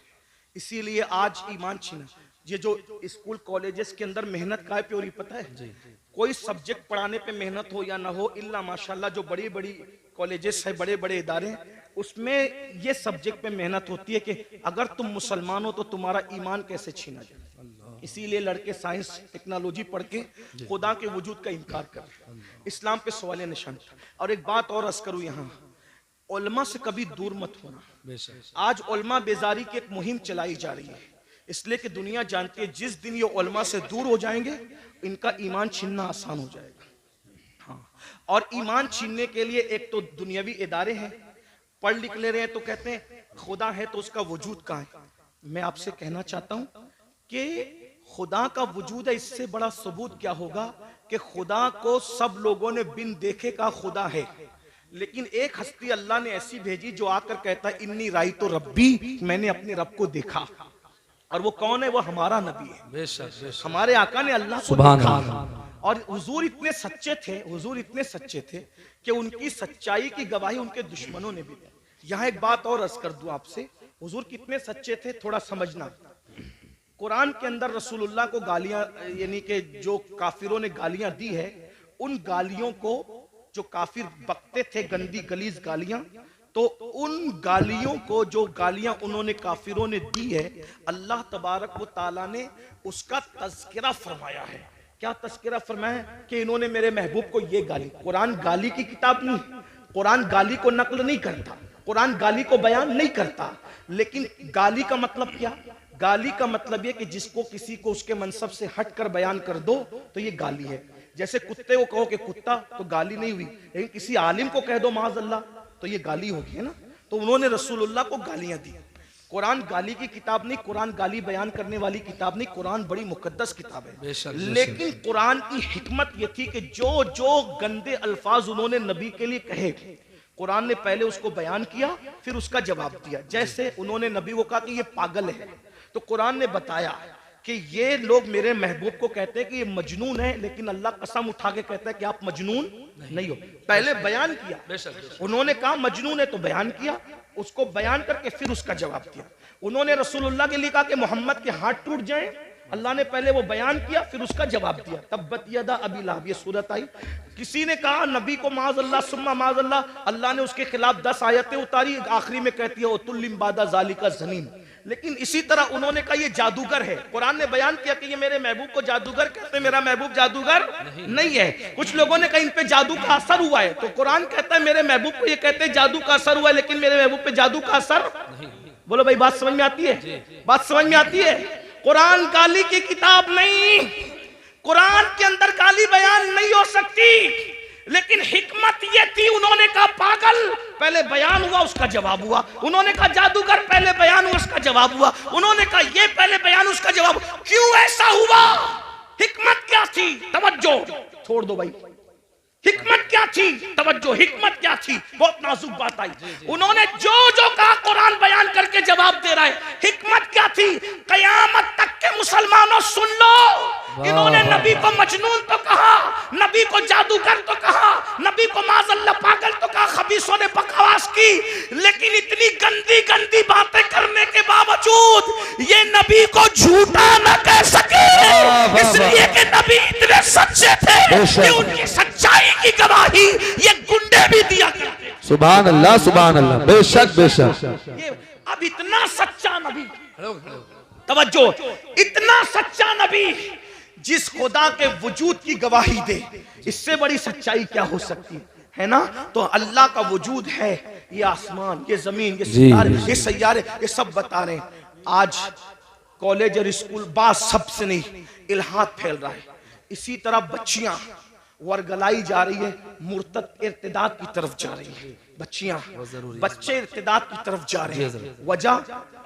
A: इसीलिए आज ईमान छीना, ये जो स्कूल कॉलेजेस के अंदर मेहनत काय पे हो रही पता है? कोई सब्जेक्ट पढ़ाने पे मेहनत हो या ना हो, इल्ला माशाल्लाह जो बड़ी बड़ी कॉलेजेस है, बड़े बड़े इदारे हैं, उसमें ये सब्जेक्ट पे मेहनत होती है कि अगर तुम मुसलमान हो तो तुम्हारा ईमान कैसे छीना जाए। इसीलिए लड़के साइंस टेक्नोलॉजी पढ़ के खुदा के वजूद का इनकार कर रहे हैं। इस्लाम पे सवाल निशान। और एक बात और अर्ज करूं, यहाँ उलमा से कभी दूर मत होना। आज उलमा बेजारी की एक मुहिम चलाई जा रही है, इसलिए कि दुनिया जानती है जिस दिन ये उलमा से दूर हो जाएंगे इनका ईमान छीनना आसान हो जाएगा। हाँ, और ईमान छीनने के लिए एक तो दुनियावी इदारे हैं, पढ़ लिख ले रहे हैं तो कहते हैं खुदा है तो उसका वजूद कहाँ है। मैं आपसे कहना चाहता हूं कि खुदा का वजूद है, इससे बड़ा सबूत क्या होगा कि खुदा को सब लोगों ने बिन देखे का खुदा है, लेकिन एक हस्ती अल्लाह ने ऐसी भेजी जो आकर कहता है इन्नी राई तो रब्बी, मैंने अपने रब को देखा। और वो कौन है? वो हमारा नबी है। बेशक हमारे आका ने अल्लाह को देखा। और हुजूर इतने सच्चे थे, हुजूर इतने सच्चे थे कि उनकी सच्चाई की गवाही उनके दुश्मनों ने भी दी। यहाँ एक बात और अर्ज कर दूं आपसे, हुजूर कितने सच्चे थे थोड़ा समझना। कुरान के अंदर रसूलुल्लाह को गालियां, यानी कि जो काफिरों ने गालियां दी है, उन गालियों को जो काफिर बकते थे, गंदी गलीज गालियां, तो उन गालियों को जो गालियां उन्होंने काफिरों ने दी है, अल्लाह तबारक व ताला ने उसका तज़किरा फरमाया है। क्या तज़किरा फरमाया है? कि इन्होंने मेरे महबूब को ये गाली। कुरान गाली की किताब नहीं, कुरान गाली को नकल नहीं करता, कुरान गाली को बयान नहीं करता, लेकिन गाली का मतलब क्या? गाली का मतलब ये कि जिसको किसी को उसके मनसब से हटकर बयान कर दो तो ये गाली है। जैसे कुत्ते को कहो कि कुत्ता तो गाली नहीं हुई, लेकिन किसी आलिम को कह दो माज़अल्लाह तो ये गाली होगी, है ना। तो उन्होंने रसूलुल्लाह को गालियां दी। कुरान गाली की किताब नहीं, कुरान गाली बयान करने वाली किताब नहीं, कुरान बड़ी मुकद्दस किताब है। लेकिन कुरान की हिकमत ये थी कि जो जो गंदे अल्फाज उन्होंने नबी के लिए कहे, कुरान ने पहले उसको बयान किया फिर उसका जवाब दिया। जैसे उन्होंने नबी को कहा कि ये पागल है, तो कुरान ने बताया कि ये लोग मेरे महबूब को कहते हैं कि ये मजनून है, लेकिन अल्लाह कसम उठा के कहता है कि आप मजनून नहीं हो। पहले बयान किया, उन्होंने कहा मजनून है तो बयान किया, उसको बयान करके फिर उसका जवाब दिया। उन्होंने रसूलुल्लाह के लिए कहा कि मोहम्मद के हाथ टूट जाएं, अल्लाह ने पहले वो बयान किया फिर उसका जवाब दिया। तब्बत यदा अबी लहब, ये सूरत आई। किसी ने कहा नबी को माज़अल्लाह सुम्मा माज़अल्लाह, अल्लाह ने उसके खिलाफ 10 आयतें उतारी, आखिरी में कहती है उतुल्लिम बादा ज़ालिका ज़नीन। लेकिन इसी तरह उन्होंने कहा ये जादूगर है, कुरान ने बयान किया कि ये मेरे महबूब को जादूगर कहते हैं, मेरा महबूब जादूगर नहीं है। कुछ लोगों ने कहा इन पे जादू का असर हुआ है, तो कुरान कहता है मेरे महबूब को ये कहते हैं जादू का असर हुआ है, लेकिन मेरे महबूब पे जादू का असर नहीं। बोलो भाई बात समझ में आती है? बात समझ में आती है? कुरान गाली की किताब नहीं, कुरान के अंदर गाली बयान नहीं हो सकती। लेकिन हिकमत ये थी, उन्होंने कहा पागल, पहले बयान हुआ उसका जवाब हुआ। उन्होंने कहा जादूगर, पहले बयान हुआ उसका जवाब हुआ। उन्होंने कहा ये, पहले बयान उसका जवाब। क्यों ऐसा हुआ? हिकमत क्या थी? तवज्जो, छोड़ दो भाई, हिकमत क्या थी? तवज्जो, हिकमत क्या थी? बहुत नाजुक बात आई। उन्होंने जो जो कहा कुरान बयान करके जवाब दे रहा है। हिकमत क्या थी? कयामत तक के मुसलमानों सुन लो, इन्होंने नबी को मजनून तो कहा, नबी को जादूगर तो कहा, नबी को माज़अल्लाह पागल तो कहा, खबीसों ने बकवास की, लेकिन इतनी गंदी गंदी बातें करने के बावजूद ये नबी को झूठा न कह सके, इसलिए कि नबी इतने सच्चे थे कि उनकी सच्चाई की गवाही ये गुंडे भी दिया करते।
B: सुभान अल्लाह, सुभान अल्लाह, बेशक बेशक।
A: ये अब इतना सच्चा नबी, तवज्जो, इतना सच्चा नबी जिस खुदा के वजूद की गवाही दे, इससे बड़ी सच्चाई क्या हो सकती है ना? तो अल्लाह का वजूद है, ये आसमान, ये जमीन, ये सितारे, ये सैयारे, ये सब बता रहे हैं। आज कॉलेज और स्कूल बात सबसे नहीं, इल्हाद फैल रहा है। इसी तरह बच्चियां वर्गलाई जा रही है, मुर्तद इर्तिदाद की तरफ जा रही है। बच्चियां, बच्चे इर्तिदाद की तरफ जा रहे हैं। वजह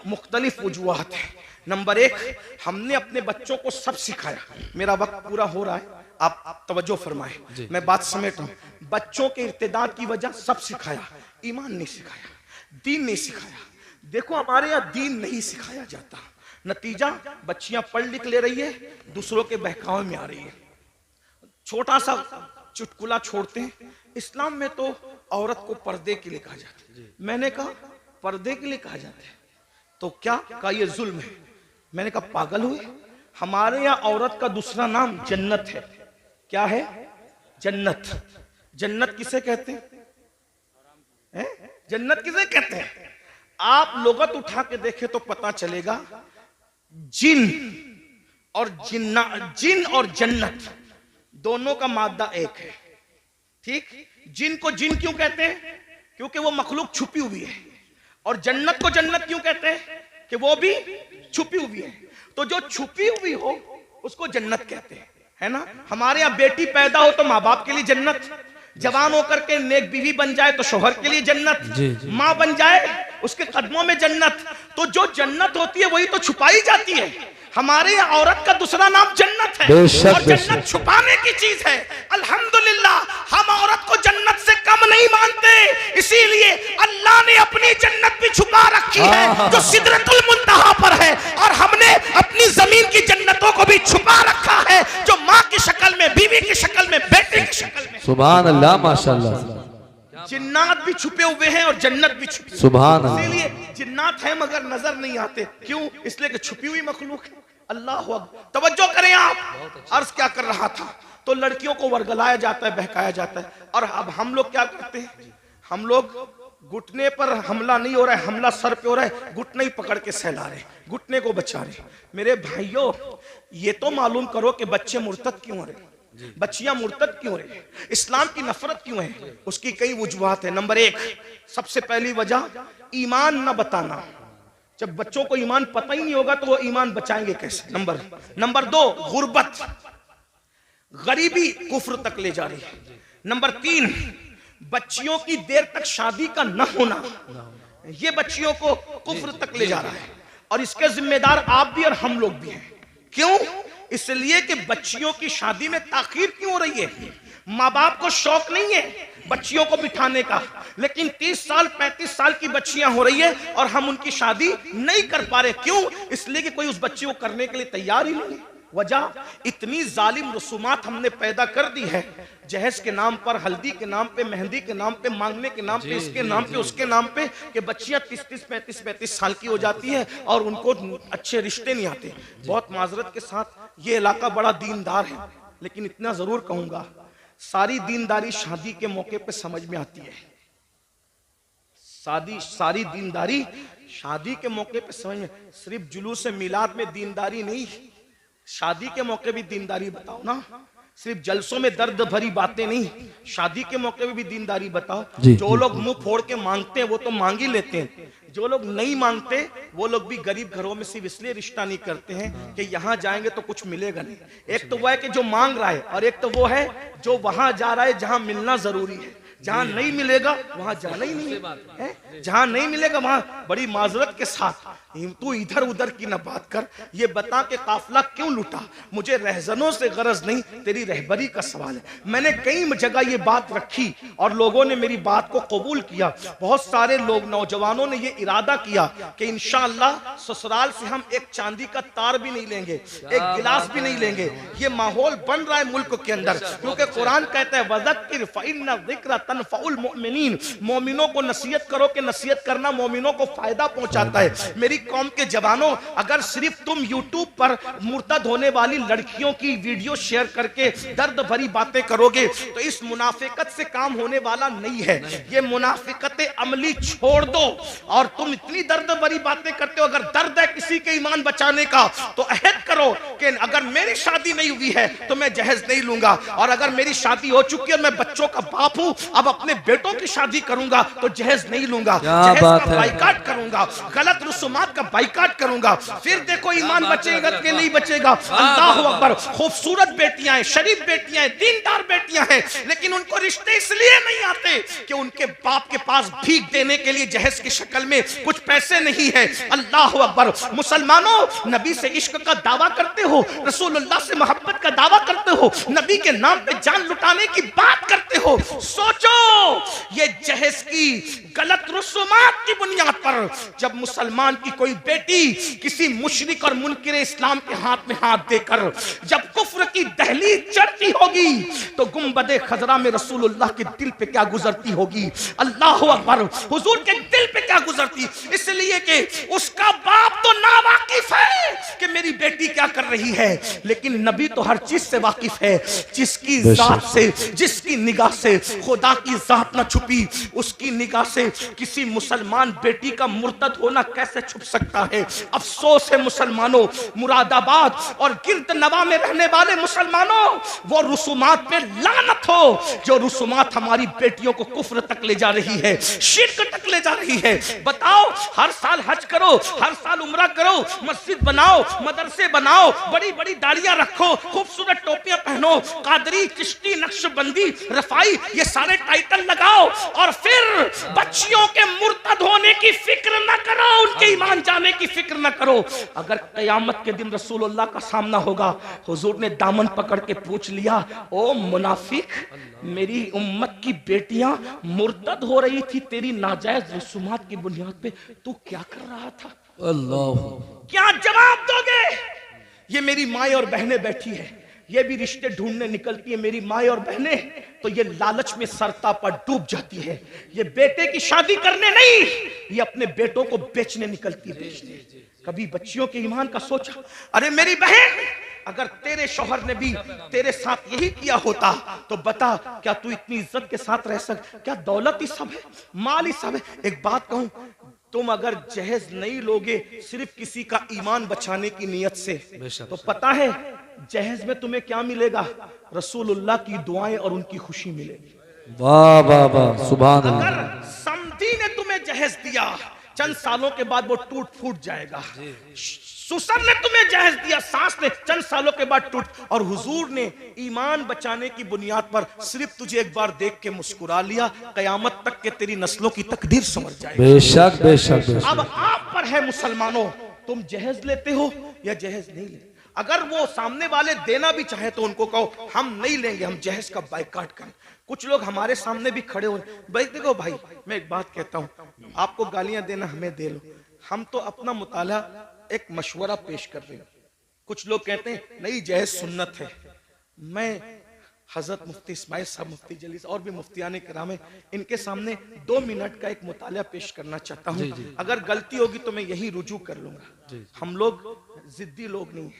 A: मुख्तलिफ वजूहात है। नंबर एक, हमने अपने बच्चों को सब सिखाया। मेरा वक्त पूरा हो रहा है, आप तवज्जो फरमाएं, मैं बात समेट रहा हूं। बच्चों के इर्तिदाद की वजह सब सिखाया, ईमान नहीं सिखाया, दीन नहीं सिखाया। देखो हमारे यहाँ दीन नहीं सिखाया जाता, नतीजा बच्चियां पढ़ लिख ले रही है, दूसरों के बहकावे में आ रही है। छोटा सा चुटकुला छोड़ते हैं, इस्लाम में तो औरत को पर्दे के लिए कहा जाता है। मैंने कहा पर्दे के लिए कहा जाता है तो क्या? कहा ये जुल्म है। मैंने कहा पागल हुए? हमारे यहाँ औरत का दूसरा नाम जन्नत है। क्या है? जन्नत। जन्नत किसे कहते हैं? जन्नत किसे कहते हैं? आप लोगत उठा के देखे तो पता चलेगा। जिन और जिन्ना, जिन और जन्नत दोनों का मादा एक है। ठीक? जिन को जिन क्यों कहते हैं? क्योंकि वो मखलूक छुपी हुई है। और जन्नत को जन्नत क्यों कहते हैं? कि वो भी छुपी हुई है। तो जो छुपी हुई हो उसको जन्नत कहते हैं, है ना? हमारे यहाँ बेटी पैदा हो तो माँ बाप के लिए जन्नत, जवान होकर के नेक बीवी बन जाए तो शोहर के लिए जन्नत, माँ बन जाए उसके कदमों में जन्नत। तो जो जन्नत होती है वही तो छुपाई जाती है। हमारे यहाँ औरत का दूसरा नाम जन्नत है, और जन्नत छुपाने की चीज है। अल्हम्दुलिल्लाह हम औरत को जन्नत से कम नहीं मानते, इसीलिए अल्लाह ने अपनी जन्नत भी छुपा रखी है जो सिदरतुल मुंतहा पर है, और हमने अपनी जमीन की जन्नतों को भी छुपा रखा है जो माँ की शक्ल में, बीवी की शक्ल में, बेटे की शक्ल में।
B: सुभान अल्लाह, माशाअल्लाह।
A: जिन्नात भी छुपे हुए हैं और जन्नत भी छुपी।
B: सुभान अल्लाह।
A: इसीलिए जिन्नात है मगर नजर नहीं आते। क्यों? इसलिए कि छुपी हुई मखलूक है। अल्लाह अकबर। तवज्जो करें आप। अर्ज क्या कर रहा था? तो लड़कियों को वर्गलाया जाता है, बहकाया जाता है। और अब हम लोग क्या करते हैं? हम लोग घुटने पर हमला नहीं हो रहा है, हमला सर पे हो रहा है, घुटने ही पकड़ के सहला रहे, घुटने को बचा रहे। मेरे भाइयों, ये तो मालूम करो कि बच्चे मुर्तद क्यों हो रहे, बच्चियां मुर्तद क्यों रहे, इस्लाम की नफरत क्यों है? उसकी कई वजूहात है। नंबर एक, सबसे पहली वजह ईमान न बताना। जब बच्चों को ईमान पता ही नहीं होगा तो वो ईमान बचाएंगे कैसे? नंबर दो, गुर्बत, गरीबी कुफ्र तक ले जा रही है। नंबर तीन, बच्चियों की देर तक शादी का न होना, ये बच्चियों को कुफ्र तक ले जा रहा है। और इसके जिम्मेदार आप भी और हम लोग भी हैं। क्यों? इसलिए कि बच्चियों की शादी में ताखीर क्यों हो रही है? माँ बाप को शौक नहीं है बच्चियों को बिठाने का, लेकिन 30 साल 35 साल की बच्चियां हो रही है और हम उनकी शादी नहीं कर पा रहे। क्यों? इसलिए कि कोई उस बच्ची को करने के लिए तैयार ही नहीं। वजह, इतनी जालिम रसूमात हमने पैदा कर दी है, जहेज के नाम पर, हल्दी के नाम पे, मेहंदी के नाम पे, मांगने के नाम पे, इसके नाम पे, उसके नाम पे, कि बच्चियां 30-30, 35-35 साल की हो जाती है और उनको अच्छे रिश्ते नहीं आते। बहुत माजरत के साथ, ये इलाका बड़ा दीनदार है, लेकिन इतना जरूर कहूंगा, सारी दीनदारी शादी के मौके पे समझ में आती है। सारी दीनदारी शादी के मौके पे समझ में, सिर्फ जुलूस मिलाद में दीनदारी नहीं, शादी के मौके भी दीनदारी बताओ ना। सिर्फ जलसों में दर्द भरी बातें नहीं, शादी के मौके पे भी दीनदारी बताओ। जो लोग मुंह फोड़ के मांगते हैं वो तो मांग ही लेते हैं, जो लोग नहीं मानते वो लोग भी गरीब घरों में सिर्फ इसलिए रिश्ता नहीं करते हैं कि यहां जाएंगे तो कुछ मिलेगा नहीं। एक तो वो है कि जो मांग रहा है, और एक तो वो है जो वहां जा रहा है जहां मिलना जरूरी है। जहां नहीं मिलेगा वहां जाना ही नहीं है। जहां नहीं मिलेगा वहां बड़ी माजरत के साथ तू इधर उधर की न बात कर, ये बता के काफिला क्यों लूटा। मुझे रहजनों से गरज नहीं, तेरी रहबरी का सवाल है। मैंने कई जगह ये बात रखी और लोगों ने मेरी बात को कबूल किया। बहुत सारे लोग नौजवानों ने ये इरादा किया कि इंशाअल्लाह ससुराल से हम एक चांदी का तार भी नहीं लेंगे, एक गिलास भी नहीं लेंगे। ये माहौल बन रहा है मुल्क के अंदर, क्योंकि कुरान कहता है वज़क्किर फ़इन्न ज़िक्र तनफ़उल मुमिनीन, मोमिनों को नसीहत करो कि नसीहत करना मोमिनों को फायदा पहुंचाता है। मेरी कौम के जवानों, अगर सिर्फ तुम यूट्यूब पर मुर्तद होने वाली लड़कियों की वीडियो शेयर करके दर्द भरी बातें करोगे तो इस मुनाफिकत से काम होने वाला नहीं है। ये मुनाफिकत अमली छोड़ दो। और तुम इतनी दर्द भरी बातें करते हो, अगर दर्द है किसी के ईमान बचाने का तो अहद करो कि अगर मेरी शादी नहीं हुई है तो मैं जहेज नहीं लूंगा, और अगर मेरी शादी हो चुकी है, मैं बच्चों का बाप हूं, अब अपने बेटों की शादी करूंगा तो जहेज नहीं लूंगा, जहेज का बाइकाट करूंगा, गलत रसूमात का बाइकाट करूंगा। फिर देखो ईमान बचेगा कि नहीं बचेगा। अल्लाह अकबर। खूबसूरत बेटियां हैं, शरीफ बेटियां हैं, दीनदार बेटियां हैं, लेकिन उनको रिश्ते इसलिए नहीं आते कि उनके बाप के पास भीख देने के लिए जहेज की शक्ल में कुछ पैसे नहीं है। अल्लाह अकबर। मुसलमानों, नबी से इश्क का दावा करते हो, रसूलुल्लाह से मोहब्बत का दावा करते हो, नबी के नाम पे जान लुटाने की बात करते हो। सोचो, ये जहेज की गलत रसूमात की बुनियाद पर जब मुसलमान की कोई बेटी किसी मुशरिक और मुनकिर इस्लाम के हाथ में हाथ देकर जब कुफ्र की दहलीज चढ़ती होगी तो गुंबदे खजरा में रसूलुल्लाह के दिल पे क्या गुजरती होगी। अल्लाह अकबर। हुजूर के दिल पे क्या गुजरती, इसलिए कि उसका बाप तो नावाकिफ है कि मेरी बेटी क्या कर रही है, लेकिन नबी तो हर चीज से वाकिफ है। जिसकी जात से, जिसकी निगाह से खुदा की जात ना छुपी, उसकी निगाह से किसी मुसलमान बेटी का मुर्तद होना कैसे छुप सकता है। अफसोस है मुसलमानों, मुरादाबाद और गिरद नवा में रहने वाले मुसलमानों, वो रुसूमात पे लानत हो जो रुसूमात हमारी बेटियों को कुफ्र तक ले जा रही है, शिर्क तक ले जा रही है। बताओ, हर साल हज करो, हर साल उम्रा करो, मस्जिद बनाओ, मदरसे बनाओ, बड़ी बड़ी दाढ़ियां रखो, खूबसूरत टोपियां पहनो, कादरी, चिश्ती, नक्शबंदी, रफाई, ये सारे टाइटल लगाओ, और फिर बच्चियों के मुर्तद होने की फिक्र न करो, उनके ईमान जाने की फिक्र न करो। अगर कयामत के दिन रसूलुल्लाह का सामना होगा, हुजूर ने दामन पकड़ के पूछ लिया, ओ मुनाफिक, मेरी उम्मत की बेटियां मुर्तद हो रही थी तेरी नाजायज रसूमात की बुनियाद पे, तू क्या कर रहा था?
B: अल्लाह,
A: क्या जवाब दोगे? ये मेरी माएं और बहनें बैठी है, ये भी रिश्ते ढूंढने निकलती है। मेरी माएं और बहनें तो ये लालच में सरता पर डूब जाती है। ये बेटे की शादी करने नहीं, ये अपने बेटों को बेचने निकलती है। कभी बच्चियों के ईमान का सोचा? अरे मेरी बहन, अगर तेरे शौहर ने भी तेरे साथ यही किया होता तो बता, क्या तू इतनी इज्जत के साथ रह सकता? क्या दौलत ही सब है, माल ही सब है? एक बात कहूं, तुम अगर जहेज नहीं लोगे सिर्फ किसी का ईमान बचाने की नियत से, तो पता है जहेज में तुम्हें क्या मिलेगा? रसूलुल्लाह की दुआएं और उनकी खुशी मिलेगी।
B: वाह वाह वाह, सुभान अल्लाह।
A: अगर समधी ने तुम्हें जहेज दिया, चंद सालों के बाद वो टूट फूट जाएगा। सुसर ने तुम्हें जहेज दिया, सास ने, चंद सालों के बाद टूट। और हुजूर ने ईमान बचाने की बुनियाद पर सिर्फ तुझे एक बार देख के मुस्कुरा लिया, कयामत तक के तेरी नस्लों की तकदीर समझ जाएगी।
B: बेशक बेशक बेशक।
A: अब आप पर है मुसलमानों, तुम जहेज लेते हो या जहेज नहीं लेते? अगर वो सामने वाले देना भी चाहे तो उनको कहो हम नहीं लेंगे, हम जहेज का बाइकाट करें। कुछ लोग हमारे सामने भी खड़े हो, भाई देखो भाई, मैं एक बात कहता हूं, आपको गालियां देना हमें दे लो, हम तो अपना मुताला एक मशवरा पेश कर रहे हैं। कुछ लोग कहते हैं नहीं जहेज सुन्नत है। मैं हजरत मुफ्ती इस्माइल साहब, मुफ्ती जलीस और भी मुफ्तियाने किराम है, इनके सामने 2 मिनट का एक मुताला पेश करना चाहता हूँ। अगर गलती होगी तो मैं यही रुजू कर लूंगा। हम लोग जिद्दी लोग नहीं,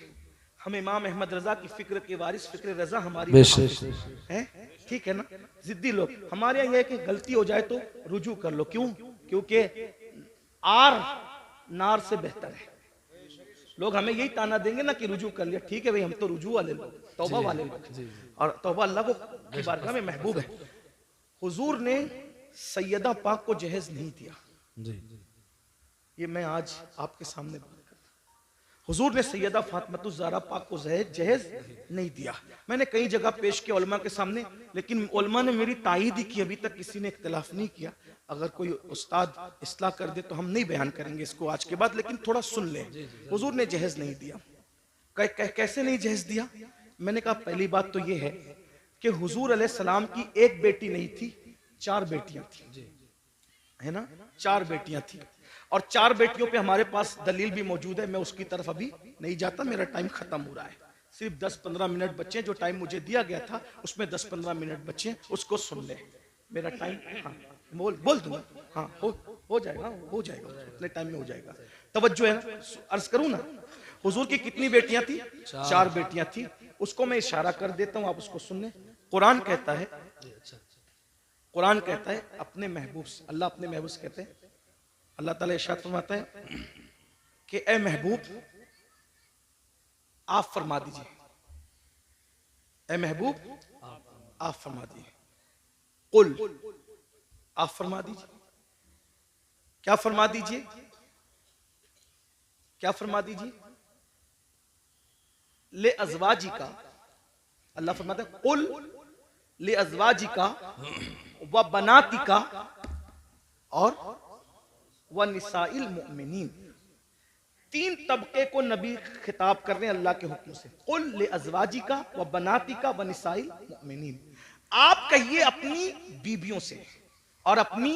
A: हम इमाम अहमद रजा की फिक्र के वारिस, फिक्र रजा हमारी है, ठीक है ना? जिद्दी लोग हमारे यहाँ, कि गलती हो जाए तो रुजू कर लो। क्यों? क्योंकि आर नार से बेहतर है। लोग हमें यही ताना देंगे ना कि रुजू कर लिया, ठीक है भाई, हम तो रुजू वाले लोग, तौबा वाले लोग, और तौबा अल्लाह को की बारगाह में महबूब है। हुजूर ने सैयदा पाक को जहेज नहीं दिया, ये मैं आज आपके सामने बात कर, हुजूर ने सैयदा फातिमा ज़हरा पाक को जहेज नहीं दिया। मैंने कई जगह पेश किया उलमा के सामने, लेकिन उलमा ने मेरी तायीद ही की, अभी तक किसी ने इख्तिलाफ नहीं किया। अगर कोई उस्ताद इस्लाह कर दे तो हम नहीं बयान करेंगे इसको आज के बाद, लेकिन थोड़ा सुन ले। हुजूर ने जहेज नहीं दिया। कैसे नहीं जहेज दिया? मैंने कहा पहली बात तो ये है कि हुजूर अलैहिस्सलाम की एक बेटी नहीं थी, 4 बेटियां थी, है ना, 4 बेटियां थी। और 4 बेटियों पे हमारे पास दलील भी मौजूद है। मैं उसकी तरफ अभी नहीं जाता, मेरा टाइम खत्म हो रहा है। सिर्फ 10-15 मिनट बचे, जो टाइम मुझे दिया गया था उसमें 10-15 मिनट बचे, उसको सुन ले। मेरा टाइम, हाँ बोल दूंगा, हाँ हो जाएगा उतने टाइम में हो जाएगा। तवज्जो है ना, अर्ज करूं ना। हुजूर की कितनी बेटियां थी? 4 बेटियां थी। उसको मैं इशारा कर देता हूं, आप उसको सुन ले। कुरान कहता है अपने महबूब से, अल्लाह अपने महबूब से कहते हैं, अल्लाह ताला इरशाद फरमाता है कि ए महबूब आप फरमा दीजिए, ए महबूब आप फरमा दीजिए, कुल आप फरमा दीजिए। क्या फरमा दीजिए? क्या फरमा दीजिए? ले अज़वाजी का, अल्लाह फरमाता है कुल ले अज़वाजी का व बनाती का और व निसाइल मुमिनीन। 3 तबके को नबी खिताब कर रहे हैं अल्लाह के हुक्म से। कुल ले अज़वाजी का व बनाती का व निसाइल मुमिनीन। आप कहिए अपनी बीबियों से और अपनी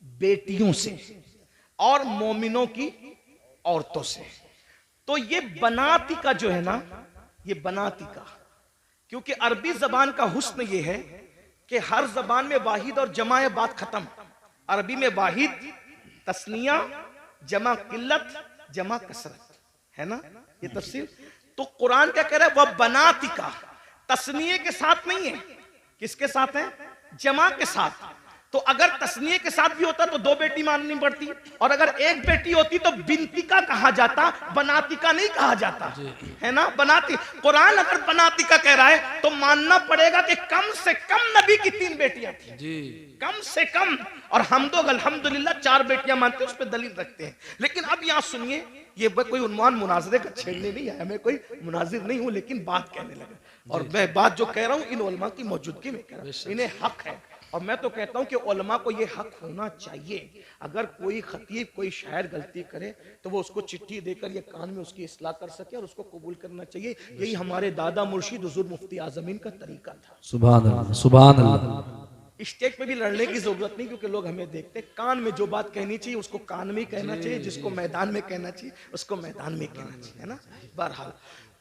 A: बेटियों से और मोमिनों की औरतों से। तो ये बनाती का जो है ना, ये बनाती का, क्योंकि अरबी जबान का हुस्न ये है कि हर जबान में वाहिद और जमा है, बात खत्म। अरबी में वाहिद तस्निया, जमा किल्लत, जमा कसरत, है ना ये तफसीर। तो कुरान क्या कह रहा है? वह बनाती का, तस्निये के साथ नहीं है, किसके साथ है? जमा के साथ। तो अगर तस्निये के साथ भी होता तो 2 बेटी माननी पड़ती, और अगर एक बेटी होती तो बिनती का कहा जाता, बनाती का नहीं कहा जाता, है ना। बनाती, कुरान अगर बनाती का कह रहा है तो मानना पड़ेगा कि कम से कम नबी की 3 बेटियां थी जी, कम से कम। और हम तो अल्हम्दुलिल्लाह 4 बेटियां मानते हैं, उस पर दलील रखते हैं। लेकिन अब यहां सुनिए, ये कोई उन्वान मुनाजरे का छेड़ने नहीं है, मैं कोई मुनाजिर नहीं हूं, लेकिन बात कहने लगा। और मैं बात जो कह रहा हूं इन उलमा की मौजूदगी में कह रहा हूं, इन्हें हक है। और मैं तो कहता हूं कि उलमा को ये हक होना चाहिए, अगर कोई खतीब कोई शायर गलती करे तो वो उसको चिट्ठी देकर ये कान में उसकी इस्लाह कर सके और उसको कबूल करना चाहिए। यही हमारे दादा मुर्शिद हुजूर मुफ्ती आज़मीन का तरीका था।
B: सुभान अल्लाह, सुभान अल्लाह।
A: स्टेज पे भी लड़ने की जरूरत नहीं, क्योंकि लोग हमें देखते, कान में जो बात कहनी चाहिए उसको कान में ही कहना चाहिए, जिसको मैदान में कहना चाहिए उसको मैदान में कहना चाहिए, है ना। बहरहाल,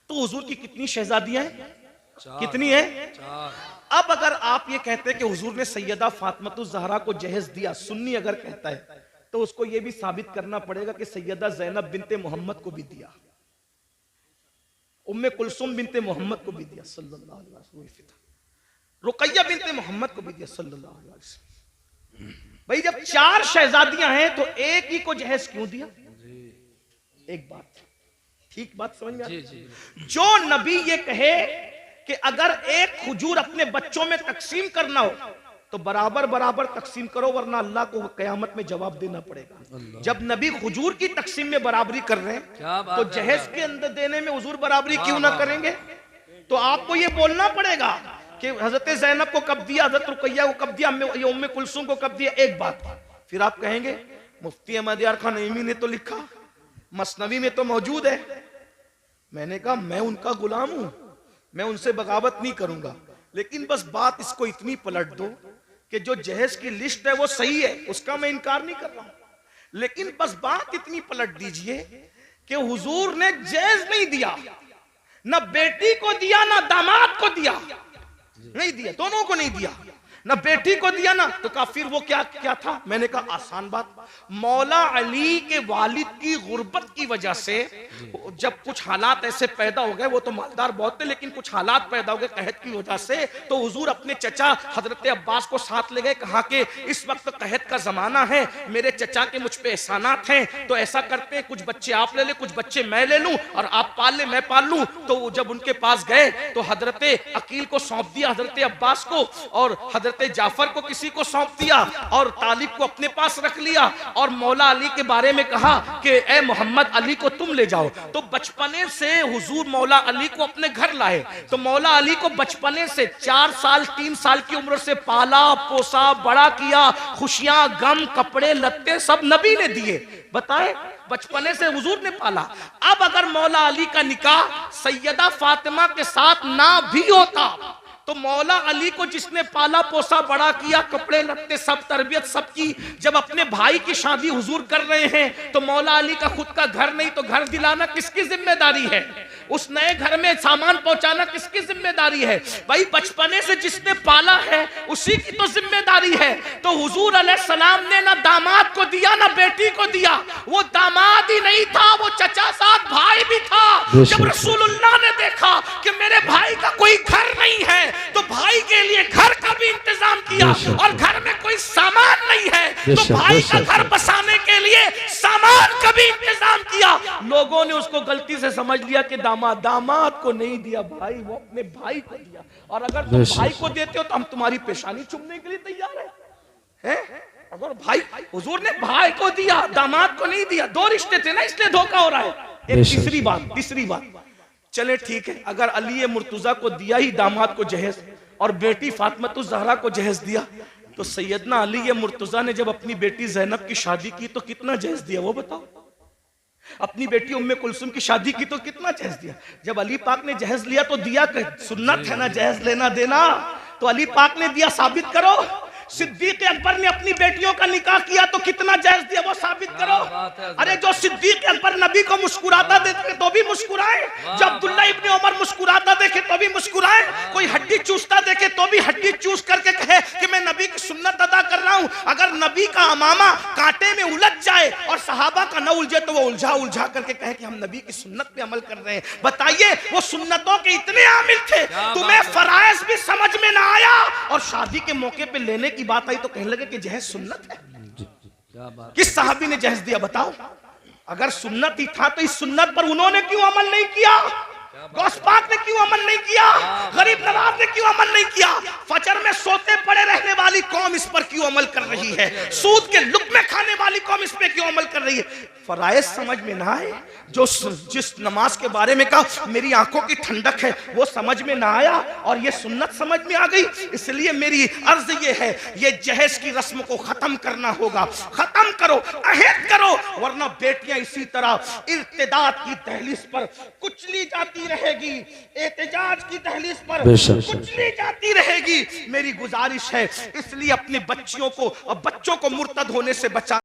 A: तो हुजूर की कितनी शहजादियां हैं? कितनी है?
B: 4।
A: अब अगर आप ये कहते हैं कि हुजूर ने सैयदा फातिमा ज़हरा को जहेज दिया, सुन्नी अगर कहता है तो उसको ये भी साबित करना पड़ेगा कि सैयदा ज़ैनब बिनते मोहम्मद को भी दिया, उम्मे कुलसुम बिनते मोहम्मद को भी दिया सल्लल्लाहु अलैहि वसल्लम, रुकैया बिनते मोहम्मद को भी दिया सल्लल्लाहु अलैहि वसल्लम। भाई जब 4 शहजादियां हैं तो एक ही को जहेज क्यों दिया? एक बात, ठीक बात समझ में आ रही? जो नबी ये कहे कि अगर एक खजूर अपने बच्चों में तकसीम करना हो तो बराबर बराबर तकसीम करो, वरना अल्लाह को कयामत में जवाब देना पड़ेगा। जब नबी खजूर की तकसीम में बराबरी कर रहे हैं तो जहेज के अंदर देने में हुजूर बराबरी क्यों ना करेंगे? तो आपको ये बोलना पड़ेगा कि हजरत ज़ैनब को कब दिया, हजरत रुकैया को कब दिया, उम्मे कुलसुम को कब दिया। एक बात, फिर आप कहेंगे मुफ्ती अहमद यार खान नईमी ने तो लिखा, मसनवी में तो मौजूद है। मैंने कहा मैं उनका गुलाम हूं, मैं उनसे बगावत नहीं करूंगा, लेकिन बस बात इसको इतनी पलट दो कि जो जहेज की लिस्ट है वो सही है, उसका मैं इनकार नहीं कर रहा हूं, लेकिन बस बात इतनी पलट दीजिए कि हुजूर ने जहेज नहीं दिया, ना बेटी को दिया ना दामाद को दिया, नहीं दिया, दोनों को नहीं दिया, ना बेटी को दिया ना। तो कहा फिर वो क्या क्या था? मैंने कहा आसान बात, मौला अली के वालिद की गुर्बत की वजह से जब कुछ हालात ऐसे पैदा हो गए, वो तो मालदार बहुत थे लेकिन कुछ हालात पैदा हो गए कहत की वजह से, तो हुजूर अपने चचा हजरत अब्बास को साथ ले गए, कहा कि इस वक्त कहत का जमाना है, मेरे चचा के मुझ पे एहसानात हैं, तो ऐसा करते हैं कुछ बच्चे आप ले ले, कुछ बच्चे मैं ले लूं, और आप पाल ले मैं पाल लूं। तो जब उनके पास गए तो हजरत अकील को सौंप दिया हजरत अब्बास को, और हजरत हजरत जाफर को किसी को सौंप दिया और तालिब को अपने पास रख लिया और मौला अली के बारे में कहा कि ए मोहम्मद, अली को तुम ले जाओ। तो बचपने से हुजूर मौला अली को अपने घर लाए। तो मौला अली को बचपने से 4 साल 3 साल की उम्र से पाला पोसा बड़ा किया, खुशियां गम कपड़े लत्ते सब नबी ने दिए। बताए, बचपने से हुजूर ने पाला। अब अगर मौला अली का निकाह सैयदा फातिमा के साथ ना भी होता तो मौला अली को जिसने पाला पोसा बड़ा किया, कपड़े लत्ते सब तरबियत सबकी, जब अपने भाई की शादी हुजूर कर रहे हैं तो मौला अली का खुद का घर नहीं तो घर दिलाना किसकी जिम्मेदारी है? उस नए घर में सामान पहुंचाना किसकी जिम्मेदारी है? भाई बचपने से जिसने पाला है उसी की तो जिम्मेदारी है। तो हुजूर अलैहिस्सलाम ने ना दामाद को दिया ना बेटी को दिया, वो दामाद ही नहीं था, वो चचा साथ भाई भी था। जब रसूलुल्लाह ने देखा कि मेरे भाई का कोई घर नहीं है तो भाई के लिए घर का भी इंतजाम किया, और घर में कोई सामान नहीं है तो भाई का घर बसाने के लिए सामान का भी इंतजाम किया। लोगों ने उसको गलती से समझ लिया कि दामाद को नहीं दिया भाई, वो अपने भाई को दिया। और अगर तुम भाई को देते हो तो हम तुम्हारी पेशानी चूमने के लिए तैयार हैं? अगर भाई, हुजूर ने भाई को दिया दामाद को नहीं दिया, 2 रिश्ते थे ना, इसलिए धोखा हो रहा है। एक तीसरी बात, चले ठीक है, अगर अली मुर्तजा को दिया ही दामाद को जहेज और बेटी फातिमा ज़हरा को जहेज दिया, तो सैयदना अली मुर्तजा ने जब अपनी बेटी ज़ैनब की शादी की तो कितना जहेज दिया वो बताओ? अपनी बेटी उम्मे कुलसुम की शादी की तो कितना जहेज दिया? जब अली पाक ने जहेज लिया तो दिया, सुन्नत है ना जहेज लेना देना, तो अली पाक ने दिया, साबित करो। सिद्दीक अकबर ने अपनी बेटियों का निकाह किया तो कितना जहेज दिया वो साबित करो। अरे जो सिद्दीक अकबर नबी को मुस्कुराता देखे तो भी मुस्कुराए, जब अब्दुल्ला इब्ने उमर मुस्कुराता देखे तो भी मुस्कुराए, कोई हड्डी चूसता देखे तो भी हड्डी चूस करके कहे कि मैं नबी की सुन्नत अदा कर रहा हूं। अगर नबी का अमामा कांटे में उलझ जाए और सहाबा का न उलझे तो वो उलझा करके कहे कि हम नबी की सुन्नत पे अमल कर रहे हैं। बताइए, वो सुन्नतों के इतने आमिल थे, तुम्हें फराइज भी समझ में ना आया और शादी के मौके पे लेने की बात आई तो कहने लगे कि जहेज सुन्नत है। किस सहाबी ने जहेज दिया बताओ? अगर सुन्नत ही था तो इस सुन्नत पर उन्होंने क्यों अमल नहीं किया? गौस पाक ने क्यों अमल नहीं किया? गरीब नवाज ने क्यों अमल नहीं किया? फजर में सोते पड़े रहने वाली कौम इस पर क्यों अमल कर रही है? सूद के लुक़्मे खाने वाली कौम इस पे क्यों अमल कर रही है? फराइज समझ में ना आए, जो जिस नमाज के बारे में कहा मेरी आंखों की ठंडक है वो समझ में ना आया और ये सुन्नत समझ में आ गई। इसलिए मेरी अर्ज ये है, ये जहेज की रस्म को खत्म करना होगा, खत्म करो, अहद करो, वरना बेटियां इसी तरह इर्तिदाद की दहलीज पर कुचली जाती रहेगी, एहतजाज की दहलीज पर कुचली जाती रहेगी। मेरी गुजारिश है इसलिए अपने बच्चों को मुर्तद होने से बचा